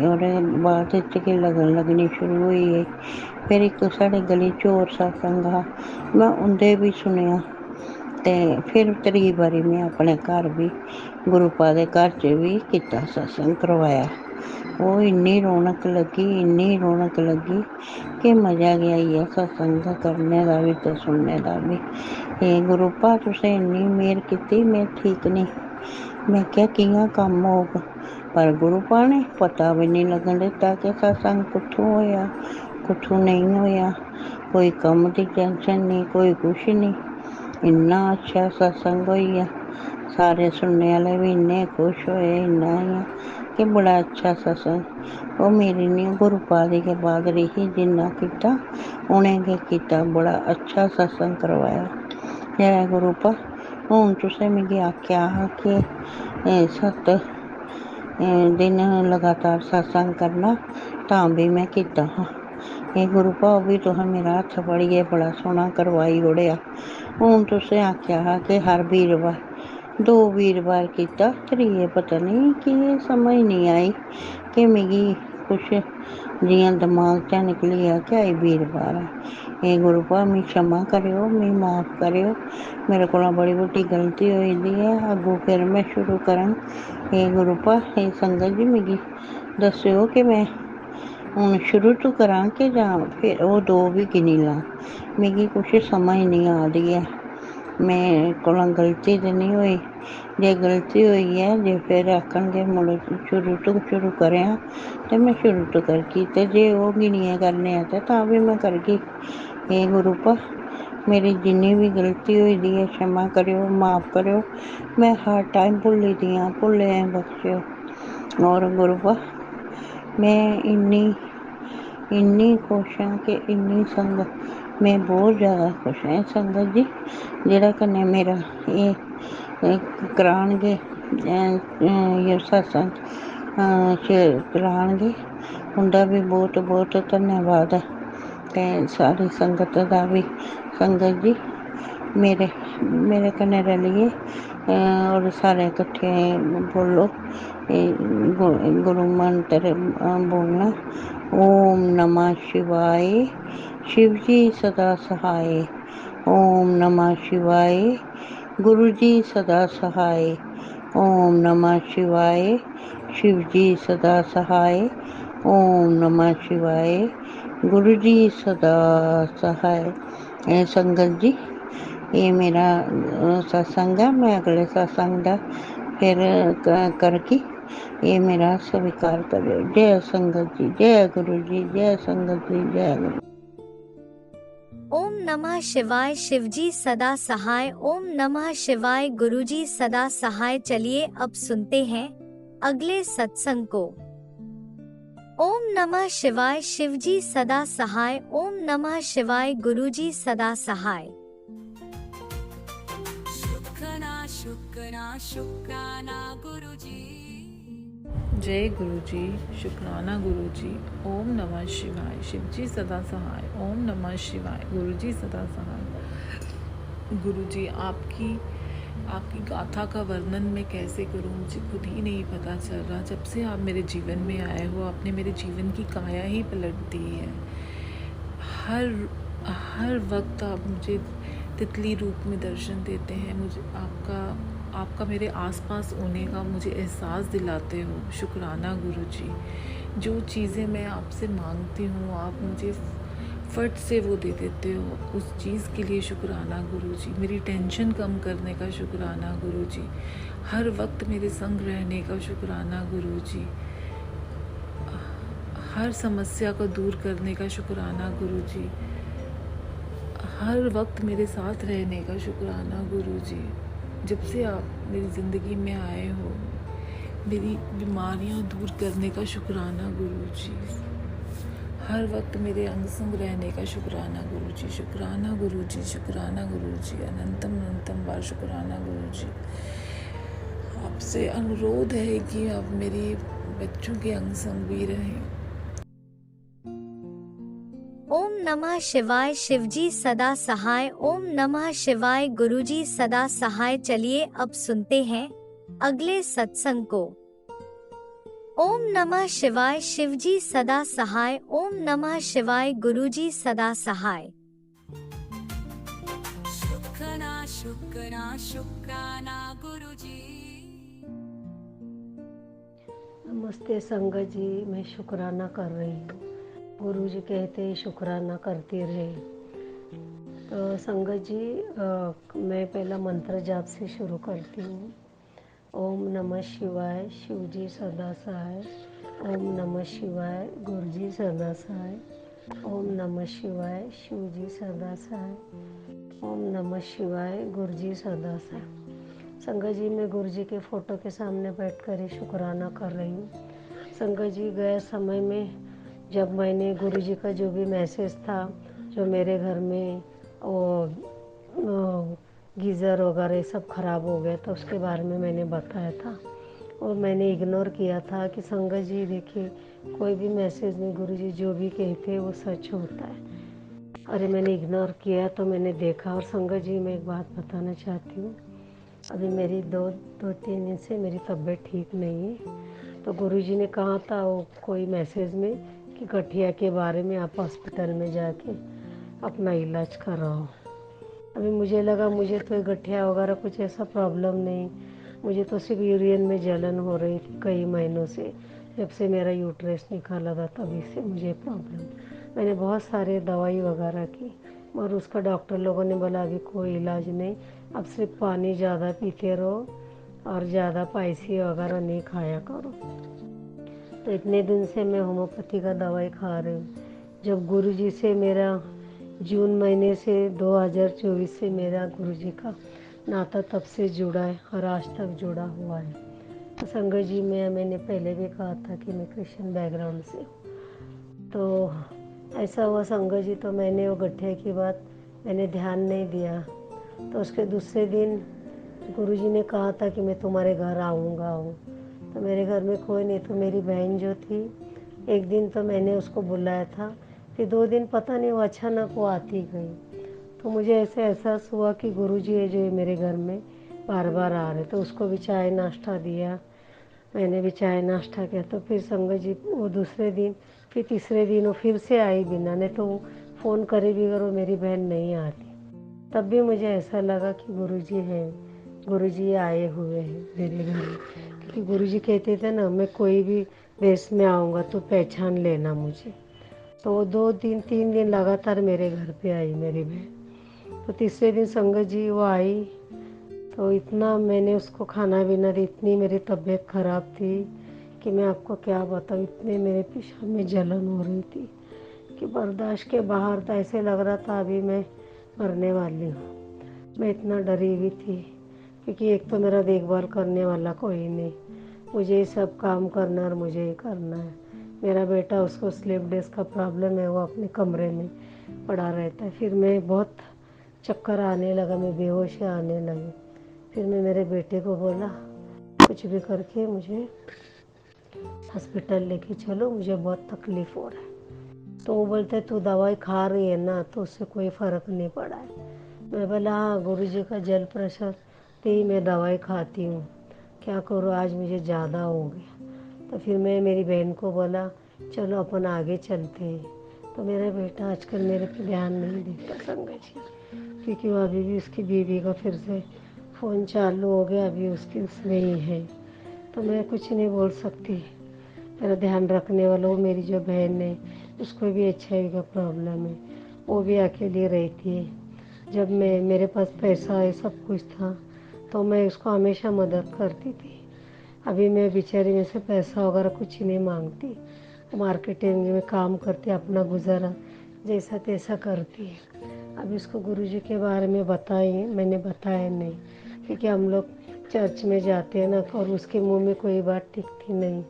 ओह्दे बाद च गै लगन लगनी शुरू होई गेई। फिर इक साढ़े गली च होर सत्संग हा, मैं उं'दे बी सुनेआ। ते फिर त्री बारी मैं अपने घर बी गुरु पा दे घर च बी कीता, सत्संग करवाया। ओह् इन्नी रौनक लग्गी, इन्नी रौनक लग्गी कि मज़ा गै आई गेआ सत्संग करने दा बी ते सुनने दा बी। हे गुरु पा, तुसें इन्नी मेह्र कीती, मैं ठीक नहीं। मैं क्या कियां कम्म होग। पर गुरु पा ने पता भी नहीं लगन दित्ता कि सत्संग कुत्थों होया, कुत्थों नहीं होया। कोई कम्म दी टेंशन नहीं, कोई कुछ नहीं। इन्ना अच्छा सत्संग होइया। सारे सुनने आह्ले भी इन्ने खुश होए, इन्ना इ'यां कि बड़ा अच्छा सत्संग। ओह् मेरी निं गुरु पा दी गै बहादुरी ही, जिन्ना कीता उ'नें गै कीता। बड़ा अच्छा सत्संग करवाया। जय गुरु पा, हून तुसें मिगी आखेआ हा कि 7 दिन लगातार सत्संग करना, तां भी मैं कीता हा। हे गुरु पा, ओह् बी तुसें मेरा हत्थ फड़ियै बड़ा सोह्ना करवाई ओड़ेआ। हून तुसें आखेआ हा कि हर वीरवार, 2 वीरवार कीता, त्रिये पता नहीं की समझ नहीं आई कि मिगी कुछ जियां दमाग चा निकली गेआ कि अज्ज वीरवार ऐ। हे गुरु पा, मिगी क्षमा करेओ, मिगी माफ करेओ। मेरे कोला बड़ी बड्डी गलती होई दी ऐ। अग्गों फिर मैं शुरू करङ। हे गुरु पा, हे संगत जी, मिगी दस्सेओ कि मैं हून शुरू तो करां कि जां फिर ओह् 2 बी गिनी लां। मिगी कुछ समझ नहीं आ दी ऐ। मेरे कोला गलती ते नहीं होई। जे गलती होई ऐ, जे फिर आखणगे मुड़ शुरू तो शुरू करेआं ते मैं शुरू तो करगी। ते जे ओह् गिनियै करने ऐ ते तां बी मैं करगी। हे गुरु पा, मेरी जिन्नी भी गलती होई दी ऐ, क्षमा करेओ, माफ करेओ। मैं हर टाइम भुल्ली दी आं, भुल्लेआं बख्शेओ। और गुरु पा, मैं इन्नी खुश आं कि इन्नी संगत, मैं बहुत ज़्यादा खुश आं। संगत जी जेह्ड़ा कन्नै मेरा एह् करानगे ये सत्संग करांगे उनका भी बहुत बहुत धन्यवाद है। ते सारी संगत का भी संगत जी मेरे मेरे कन्नै रलिए और सारे इकट्ठे बोलो गुरु मंत्र बोलना। ओम नमः शिवाय शिव जी सदा सहाय। ओम नमः शिवाय गुरु जी सदा सहाय। ओम नमः शिवाय शिव जी सदा सहाय। ओम नमः शिवाय गुरु जी सदा सहाय। संगत जी ये मेरा सत्संग है। मैं अगले सत्संग का फिर करके ये मेरा स्वीकार करो। जय संगत जी, जय गुरु जी, जय संगत जी, जय गुरु। ओम नमः शिवाय शिवजी सदा सहाय। ओम नमः शिवाय गुरुजी सदा सहाय। चलिए अब सुनते हैं अगले सत्संग को। ओम नमः शिवाय शिवजी सदा सहाय। ओम नमः शिवाय गुरुजी सदा सहाय। शुक्राना गुरुजी। जय गुरुजी, शुक्राना गुरुजी। ओम नमः शिवाय शिवजी सदा सहाय। ओम नमः शिवाय गुरुजी सदा सहाय। गुरुजी आपकी गाथा का वर्णन मैं कैसे करूं, मुझे खुद ही नहीं पता चल रहा। जब से आप मेरे जीवन में आए हो, आपने मेरे जीवन की काया ही पलट दी है। हर वक्त आप मुझे तितली रूप में दर्शन देते हैं। मुझे आपका मेरे आसपास होने का मुझे एहसास दिलाते हो। शुक्राना गुरुजी। जो चीज़ें मैं आपसे मांगती हूँ आप मुझे फट से वो दे देते हो। उस चीज़ के लिए शुक्राना गुरुजी। मेरी टेंशन कम करने का शुक्राना गुरुजी। हर वक्त मेरे संग रहने का शुक्राना गुरुजी। हर समस्या को दूर करने का शुक्राना गुरुजी। हर वक्त मेरे साथ रहने का शुक्राना गुरुजी। जब से आप मेरी ज़िंदगी में आए हो, मेरी बीमारियां दूर करने का शुक्राना गुरुजी। हर वक्त मेरे अंग संग रहने का शुक्राना गुरुजी। शुक्राना गुरुजी, शुक्राना गुरुजी। अनंतम अनंतम बार शुक्राना गुरुजी। आपसे अनुरोध है कि आप मेरे बच्चों के अंग संग भी रहें। ओम नमः शिवाय शिवजी सदा सहाय। ओम नमः शिवाय गुरुजी सदा सहाय। चलिए अब सुनते हैं अगले सत्संग को। ओम नमः शिवाय शिवजी सदा सहाय। ओम नमः शिवाय गुरुजी सदा सहाय। शुक्राना गुरुजी। नमस्ते संगत जी, मैं शुक्राना कर रही हूँ। गुरु जी कहते हैं शुक्राना करती रहे। तो संगत जी मैं पहला मंत्र जाप से शुरू करती हूँ। ओम नमः शिवाय शिवजी सदा सहाय। ओम नमः शिवाय गुरुजी सदा सहाय। ओम नमः शिवाय शिवजी सदा सहाय। ओम नमः शिवाय गुरुजी सदा सहाय। संगत जी मैं गुरु जी के फ़ोटो के सामने बैठकर ही शुक्राना कर रही हूँ। संगत जी गए समय में जब मैंने गुरु जी का जो भी मैसेज था, जो मेरे घर में वो गीज़र वगैरह सब ख़राब हो गया था, उसके बारे में मैंने बताया था और मैंने इग्नोर किया था कि संगत जी देखिए कोई भी मैसेज नहीं, गुरु जी जो भी कहते हैं वो सच होता है। अरे मैंने इग्नोर किया तो मैंने देखा। और संगत जी मैं एक बात बताना चाहती हूँ, अभी मेरी दो तीन दिन से मेरी तबीयत ठीक नहीं है। तो गुरुजी ने कहा था वो कोई मैसेज में कि गठिया के बारे में आप हॉस्पिटल में जाके अपना इलाज कराओ। अभी मुझे लगा मुझे तो गठिया वगैरह कुछ ऐसा प्रॉब्लम नहीं, मुझे तो सिर्फ यूरिन में जलन हो रही थी कई महीनों से। जब से मेरा यूट्रस निकाला था तभी से मुझे प्रॉब्लम। मैंने बहुत सारे दवाई वगैरह की और उसका डॉक्टर लोगों ने बोला अभी कोई इलाज नहीं, अब सिर्फ पानी ज़्यादा पीते रहो और ज़्यादा स्पाइसी वगैरह नहीं खाया करो। तो इतने दिन से मैं होम्योपैथी का दवाई खा रही हूँ। जब गुरुजी से मेरा जून महीने से 2024 से मेरा गुरुजी का नाता तब से जुड़ा है और आज तक जुड़ा हुआ है। तो संगत जी मैंने पहले भी कहा था कि मैं क्रिश्चियन बैकग्राउंड से हूँ। तो ऐसा हुआ संगत जी, तो मैंने वो गठिया की बात मैंने ध्यान नहीं दिया। तो उसके दूसरे दिन गुरुजी ने कहा था कि मैं तुम्हारे घर आऊँगा तो मेरे घर में कोई नहीं, तो मेरी बहन जो थी, एक दिन तो मैंने उसको बुलाया था, फिर 2 दिन पता नहीं वो अचानक वो आती गई। तो मुझे ऐसे एहसास हुआ कि गुरुजी है जो मेरे घर में बार बार आ रहे, तो उसको भी चाय नाश्ता दिया, मैंने भी चाय नाश्ता किया। तो फिर संगत जी वो दूसरे दिन, फिर तीसरे दिन वो फिर से आई बिना, नहीं तो वो फ़ोन करे भी अगर वो मेरी बहन नहीं आती। तब भी मुझे ऐसा लगा कि गुरुजी हैं, गुरुजी आए हुए हैं मेरे घर में, क्योंकि गुरुजी कहते थे ना, मैं कोई भी वेश में आऊँगा तो पहचान लेना मुझे। तो वो 2 दिन 3 दिन लगातार मेरे घर पे आई मेरी बहन। तो तीसरे दिन संगत जी वो आई, तो इतना मैंने उसको खाना पीना दी, इतनी मेरी तबीयत ख़राब थी कि मैं आपको क्या बताऊँ, इतने मेरे पेशाब में जलन हो रही थी कि बर्दाश्त के बाहर था। ऐसे लग रहा था अभी मैं मरने वाली हूँ। मैं इतना डरी हुई थी क्योंकि एक तो मेरा देखभाल करने वाला कोई नहीं, मुझे ये सब काम करना और मुझे ये करना है। मेरा बेटा, उसको स्लीप डिस्क का प्रॉब्लम है, वो अपने कमरे में पड़ा रहता है। फिर मैं बहुत चक्कर आने लगा, मैं बेहोशी आने लगी। फिर मैं मेरे बेटे को बोला कुछ भी करके मुझे हॉस्पिटल लेके चलो, मुझे बहुत तकलीफ़ हो रहा है। तो वो बोलते तू दवाई खा रही है ना, तो उससे कोई फ़र्क नहीं पड़ा है। मैं बोला हाँ, गुरुजी का जल प्रेशर पे मैं दवाई खाती हूँ, क्या करूँ, आज मुझे ज़्यादा हो गया। तो फिर मैं मेरी बहन को बोला चलो अपन आगे चलते हैं। तो मेरा बेटा आजकल मेरे पे ध्यान नहीं देता संगत जी, क्योंकि वो अभी भी उसकी बीवी का फिर से फ़ोन चालू हो गया, अभी उसकी उसमें ही है। तो मैं कुछ नहीं बोल सकती। मेरा ध्यान रखने वाला वो मेरी जो बहन है, उसको भी HIV का प्रॉब्लम है, वो भी अकेली रहती है। जब मेरे पास पैसा है, सब कुछ था, तो मैं उसको हमेशा मदद करती थी। अभी मैं बेचारी में से पैसा वगैरह कुछ नहीं मांगती, मार्केटिंग में काम करती, अपना गुजारा जैसा तैसा करती है। अभी उसको गुरुजी के बारे में मैंने बताया नहीं, क्योंकि हम लोग चर्च में जाते हैं ना, और उसके मुंह में कोई बात टिकती नहीं।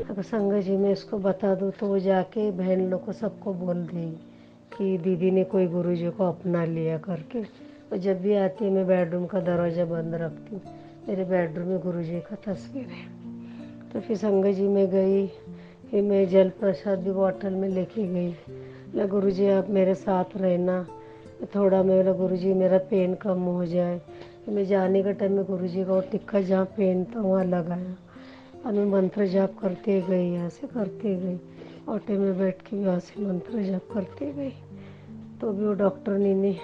अगर संगत जी में इसको बता दूँ तो वो जाके बहन लोग को सबको बोल देगी कि दीदी ने कोई गुरुजी को अपना लिया करके। और जब भी आती है मैं बेडरूम का दरवाज़ा बंद रखती हूँ, मेरे बेडरूम में गुरुजी का तस्वीर है। तो फिर संगत जी में गई, फिर मैं जल प्रसाद भी बॉटल में लेके गई। बोला गुरुजी आप मेरे साथ रहना, थोड़ा मैं बोला गुरुजी मेरा पेन कम हो जाए। फिर मैं जाने का टाइम में गुरुजी का वो टिक्का जहाँ पेन था वहाँ लगाया, और मैं मंत्र जाप करते गई, यहाँ से करते गई, ऑटो में बैठ के यहाँ से मंत्र जाप करते गई। तो भी वो डॉक्टर ने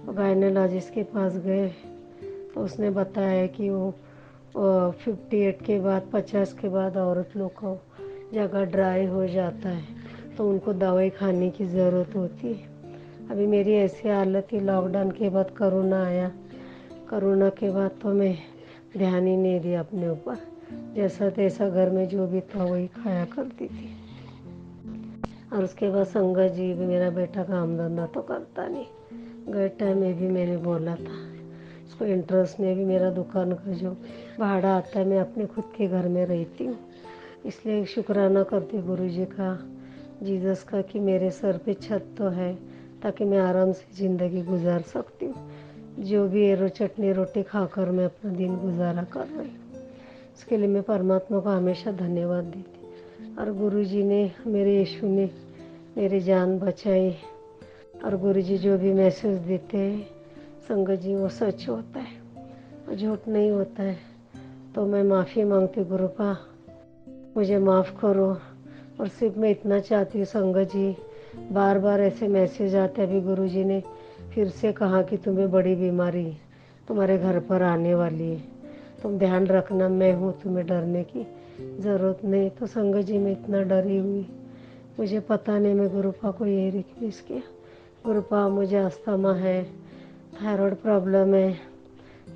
गायनोलॉजिस्ट के पास गए, तो उसने बताया कि वो 58 के बाद 50 के बाद औरत लोग को जगह ड्राई हो जाता है, तो उनको दवाई खाने की ज़रूरत होती है। अभी मेरी ऐसी हालत थी, लॉकडाउन के बाद कोरोना आया, कोरोना के बाद तो मैं ध्यान ही नहीं दिया अपने ऊपर, जैसा तैसा घर में जो भी था वही खाया करती थी। और उसके बाद संगत जी भी, मेरा बेटा काम धंधा तो करता नहीं, गए टाइम में भी मैंने बोला था उसको, इंटरेस्ट में भी मेरा दुकान का जो भाड़ा आता है मैं अपने खुद के घर में रहती हूँ, इसलिए शुक्राना करती हूँ गुरुजी का, जीसस का, कि मेरे सर पे छत तो है ताकि मैं आराम से ज़िंदगी गुजार सकती हूँ। जो भी है चटनी रोटी खाकर मैं अपना दिन गुजारा कर रही हूँ, इसके लिए मैं परमात्मा को हमेशा धन्यवाद देती। और गुरुजी ने, मेरे यीशु ने मेरी जान बचाई। और गुरुजी जो भी मैसेज देते हैं संगत जी, वो सच होता है, वो झूठ नहीं होता है। तो मैं माफ़ी मांगती, गुरुपा मुझे माफ़ करो। और सिर्फ मैं इतना चाहती हूँ संगत जी, बार बार ऐसे मैसेज आते, अभी गुरुजी ने फिर से कहा कि तुम्हें बड़ी बीमारी तुम्हारे घर पर आने वाली है, तुम ध्यान रखना, मैं हूँ, तुम्हें डरने की ज़रूरत नहीं। तो संगत जी मैं इतना डरी हुई, मुझे पता नहीं, मैं गुरुपा को यही रिक्वेस्ट किया, गुरुपा मुझे अस्थमा है, थायराइड प्रॉब्लम है,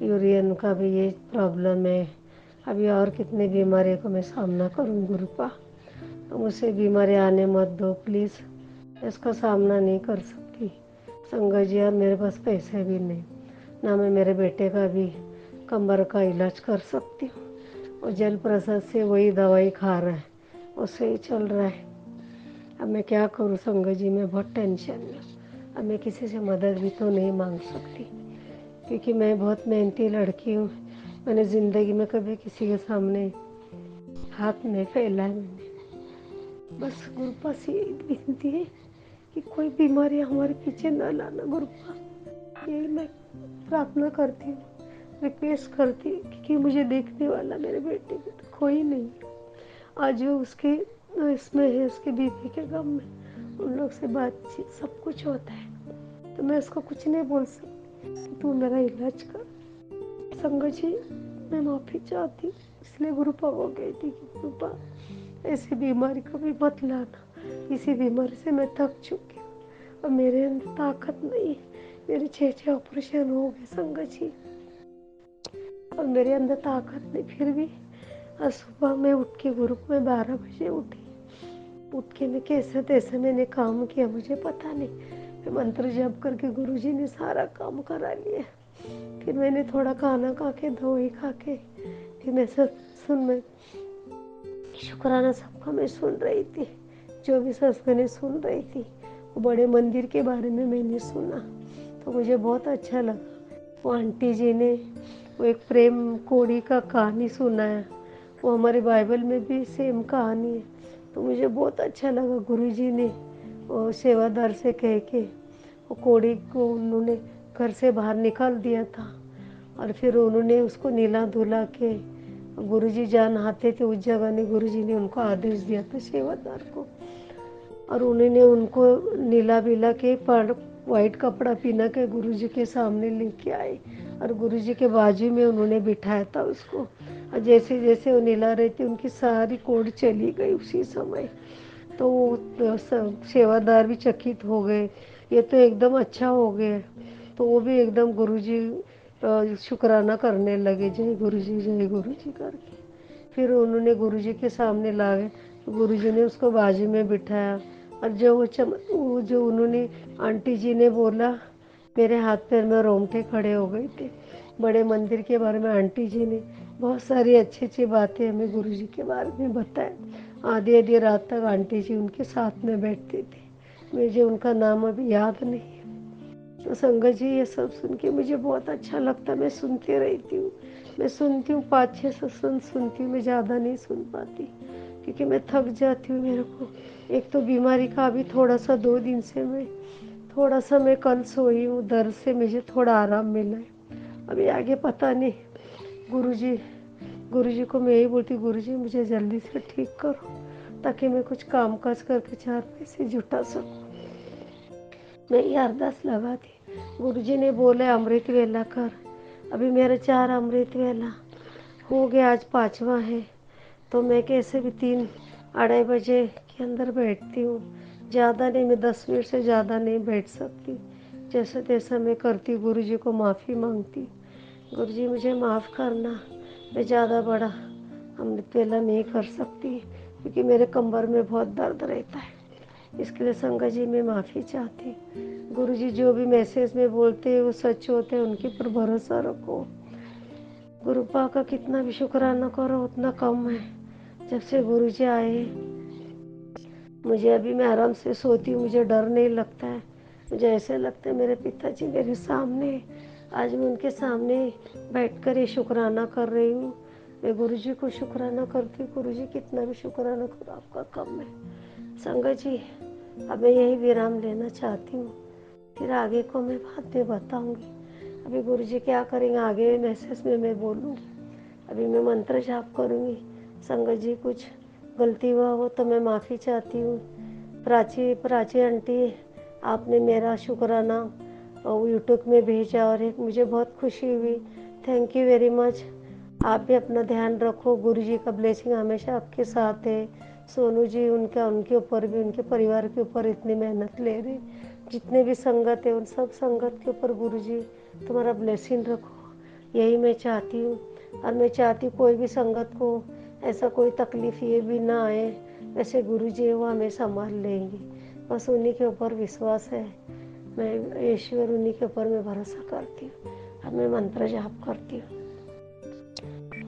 यूरियन का भी ये प्रॉब्लम है, अभी और कितनी बीमारियों का मैं सामना करूँ गुरुपा, तो मुझसे बीमारी आने मत दो प्लीज़, इसका सामना नहीं कर सकती संगत जी। और मेरे पास पैसे भी नहीं, ना मैं मेरे बेटे का भी कमर का इलाज कर सकती हूँ, और जल प्रसाद से वही दवाई खा रहा है, उससे ही चल रहा है। अब मैं क्या करूँ संगत जी, मैं बहुत टेंशन में, अब मैं किसी से मदद भी तो नहीं मांग सकती, क्योंकि मैं बहुत मेहनती लड़की हूँ। मैंने ज़िंदगी में कभी किसी के सामने हाथ नहीं फैलाया। मैंने बस गुरुपा से यही विनती है कि कोई बीमारी हमारे पीछे न लाना गुरुपा, यही मैं प्रार्थना करती हूँ, रिक्वेस्ट करती हूँ, क्योंकि मुझे देखने वाला मेरे बेटे को तो कोई नहीं। आज वो उसके इसमें है, उसके बीवी के गम में उन लोग से बातचीत सब कुछ होता है, तो मैं उसको कुछ नहीं बोल सकती। तू मेरा इलाज कर। संगत जी, मैं माफ़ी चाहती हूँ, इसलिए गुरुपा को कहती कि गुरुपा ऐसी बीमारी कभी मत लाना। इसी बीमारी से मैं थक चुकी हूँ और मेरे अंदर ताकत नहीं है। मेरे 6 ऑपरेशन हो गए संगत जी और मेरे अंदर ताकत नहीं। फिर भी आज सुबह मैं उठ के ग्रुप में 12 बजे उठी। उठ के मैं कैसे तैसे मैंने काम किया, मुझे पता नहीं। मैं मंत्र जप करके गुरुजी ने सारा काम करा लिया। फिर मैंने थोड़ा खाना खा के, दवाई खा के, फिर मैं मैं शुक्राना सबका मैं सुन रही थी। जो भी सत्संग ने सुन रही थी, वो बड़े मंदिर के बारे में मैंने सुना तो मुझे बहुत अच्छा लगा। वो आंटी जी ने वो एक प्रेम कोड़ी का कहानी सुनाया, वो हमारे बाइबल में भी सेम कहानी है, तो मुझे बहुत अच्छा लगा। गुरुजी ने वो सेवादार से कह के वो कोड़ी को उन्होंने घर से बाहर निकाल दिया था और फिर उन्होंने उसको नीला धुला के, गुरुजी जान आते थे उस जगह ने, गुरुजी ने उनको आदेश दिया था सेवादार को, और उन्होंने उनको नीला बिला के पर वाइट कपड़ा पहना के गुरुजी के सामने लेके आए और गुरुजी के बाजू में उन्होंने बिठाया था उसको। और जैसे जैसे वो नीला रही थी, उनकी सारी कोड चली गई उसी समय। तो वो सेवादार भी चकित हो गए, ये तो एकदम अच्छा हो गया। तो वो भी एकदम गुरुजी शुक्राना करने लगे, जय गुरुजी करके। फिर उन्होंने गुरुजी के सामने ला गए, तो गुरुजी ने उसको बाजू में बिठाया और वो जो उन्होंने आंटी जी ने बोला, मेरे हाथ पैर में रोंगटे खड़े हो गए थे। बड़े मंदिर के बारे में आंटी जी ने बहुत सारी अच्छी अच्छी बातें हमें गुरुजी के बारे में बताए। आधी आधी रात तक आंटी जी उनके साथ में बैठती थी, मुझे उनका नाम अभी याद नहीं है। तो संगत जी, ये सब सुन के मुझे बहुत अच्छा लगता है। मैं सुनती रहती हूँ, मैं सुनती हूँ, 5-6 सत्संग सुनती हूँ। मैं ज़्यादा नहीं सुन पाती क्योंकि मैं थक जाती हूँ। मेरे को एक तो बीमारी का अभी थोड़ा सा 2 दिन से मैं कल सोई हूँ, दर्द से मुझे थोड़ा आराम मिला है। अभी आगे पता नहीं। गुरुजी को मैं यही बोलती, गुरुजी मुझे जल्दी से ठीक करो ताकि मैं कुछ काम काज करके 4 पैसे जुटा सकूँ। मैं ये अरदास लगा थी। गुरुजी ने बोला अमृत वेला कर। अभी मेरा 4 अमृत वेला हो गया, आज 5वां है। तो मैं कैसे भी 3-2:30 बजे के अंदर बैठती हूँ। ज़्यादा नहीं, मैं 10 मिनट से ज़्यादा नहीं बैठ सकती। जैसा तैसा मैं करती, गुरुजी को माफ़ी मांगती। गुरुजी मुझे माफ़ करना, मैं ज़्यादा बड़ा अमृत वेला नहीं कर सकती क्योंकि मेरे कमर में बहुत दर्द रहता है। इसके लिए संगत जी मैं माफ़ी चाहती। गुरुजी जो भी मैसेज में बोलते हैं वो सच होते हैं, उनके पर भरोसा रखो। गुरुपा का कितना भी शुक्राना करो उतना कम है। जब से गुरुजी आए मुझे अभी मैं आराम से सोती हूँ, मुझे डर नहीं लगता है। मुझे ऐसे लगता है मेरे पिताजी मेरे सामने, आज मैं उनके सामने बैठकर ये शुक्राना कर रही हूँ। मैं गुरुजी को शुक्राना करती हूँ। गुरुजी कितना भी शुक्राना करो आपका कम है। संगत जी, अब मैं यही विराम लेना चाहती हूँ, फिर आगे को मैं बाद में बताऊँगी। अभी गुरुजी क्या करेंगे आगे मैसेज में मैं बोलूँगी। अभी मैं मंत्र जाप करूँगी। संगत जी, कुछ गलती हुआ हो तो मैं माफ़ी चाहती हूँ। प्राची आंटी, आपने मेरा शुक्राना यूट्यूब में भेजा और एक मुझे बहुत खुशी हुई। Thank you very much. आप भी अपना ध्यान रखो। गुरुजी का ब्लेसिंग हमेशा आपके साथ है। सोनू जी, उनके ऊपर भी, उनके परिवार के ऊपर इतनी मेहनत ले रहे, जितने भी संगत है उन सब संगत के ऊपर गुरुजी तुम्हारा ब्लेसिंग रखो, यही मैं चाहती हूँ। और मैं चाहती हूँ कोई भी संगत को ऐसा कोई तकलीफ ये भी ना आए। वैसे गुरुजी है वो हमें संभाल लेंगे, बस उन्हीं के ऊपर विश्वास है। मैं ईश्वर, उन्हीं के ऊपर मैं भरोसा करती हूँ। अब मैं मंत्र जाप करती हूँ।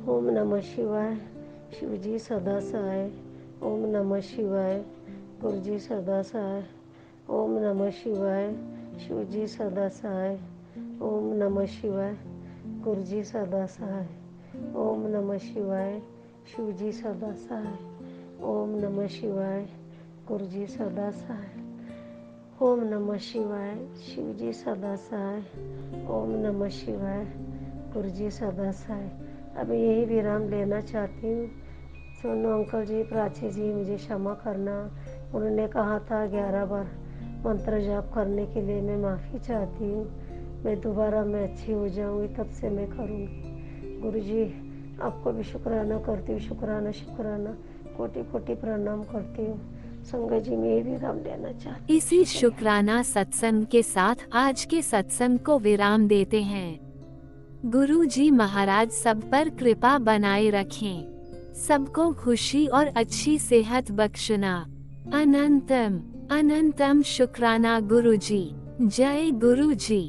ओम नमः शिवाय। शिवजी सदा सहाय। ओम नमः शिवाय। गुरुजी सदा सहाय। ओम नमः शिवाय। शिवजी सदा सहाय। ओम नमः शिवाय गुरुजी सदा सहाय। ओम नमः शिवाय शिवजी सदा सहाय। ओम नमः शिवाय गुरुजी सदा सहाय। ओम नमः शिवाय शिवजी सदा सहाय। ओम नमः शिवाय गुरुजी सदा सहाय। अब यही विराम लेना चाहती हूँ। सोनू अंकल जी, प्राची जी, मुझे क्षमा करना। उन्होंने कहा था 11 बार मंत्र जाप करने के लिए। मैं माफ़ी चाहती हूँ। मैं दोबारा मैं अच्छी हो जाऊँगी तब से मैं करूँगी। गुरुजी आपको भी शुक्राना करती हूँ। शुक्राना शुक्राना कोटि कोटि प्रणाम करती हूँ। संगत जी में विराम लेना चाहती हूँ। इसी शुक्राना सत्संग के साथ आज के सत्संग को विराम देते हैं। गुरु जी महाराज सब पर कृपा बनाए रखें, सबको खुशी और अच्छी सेहत बख्शना। अनंतम अनंतम शुक्राना गुरु जी। जय गुरु जी।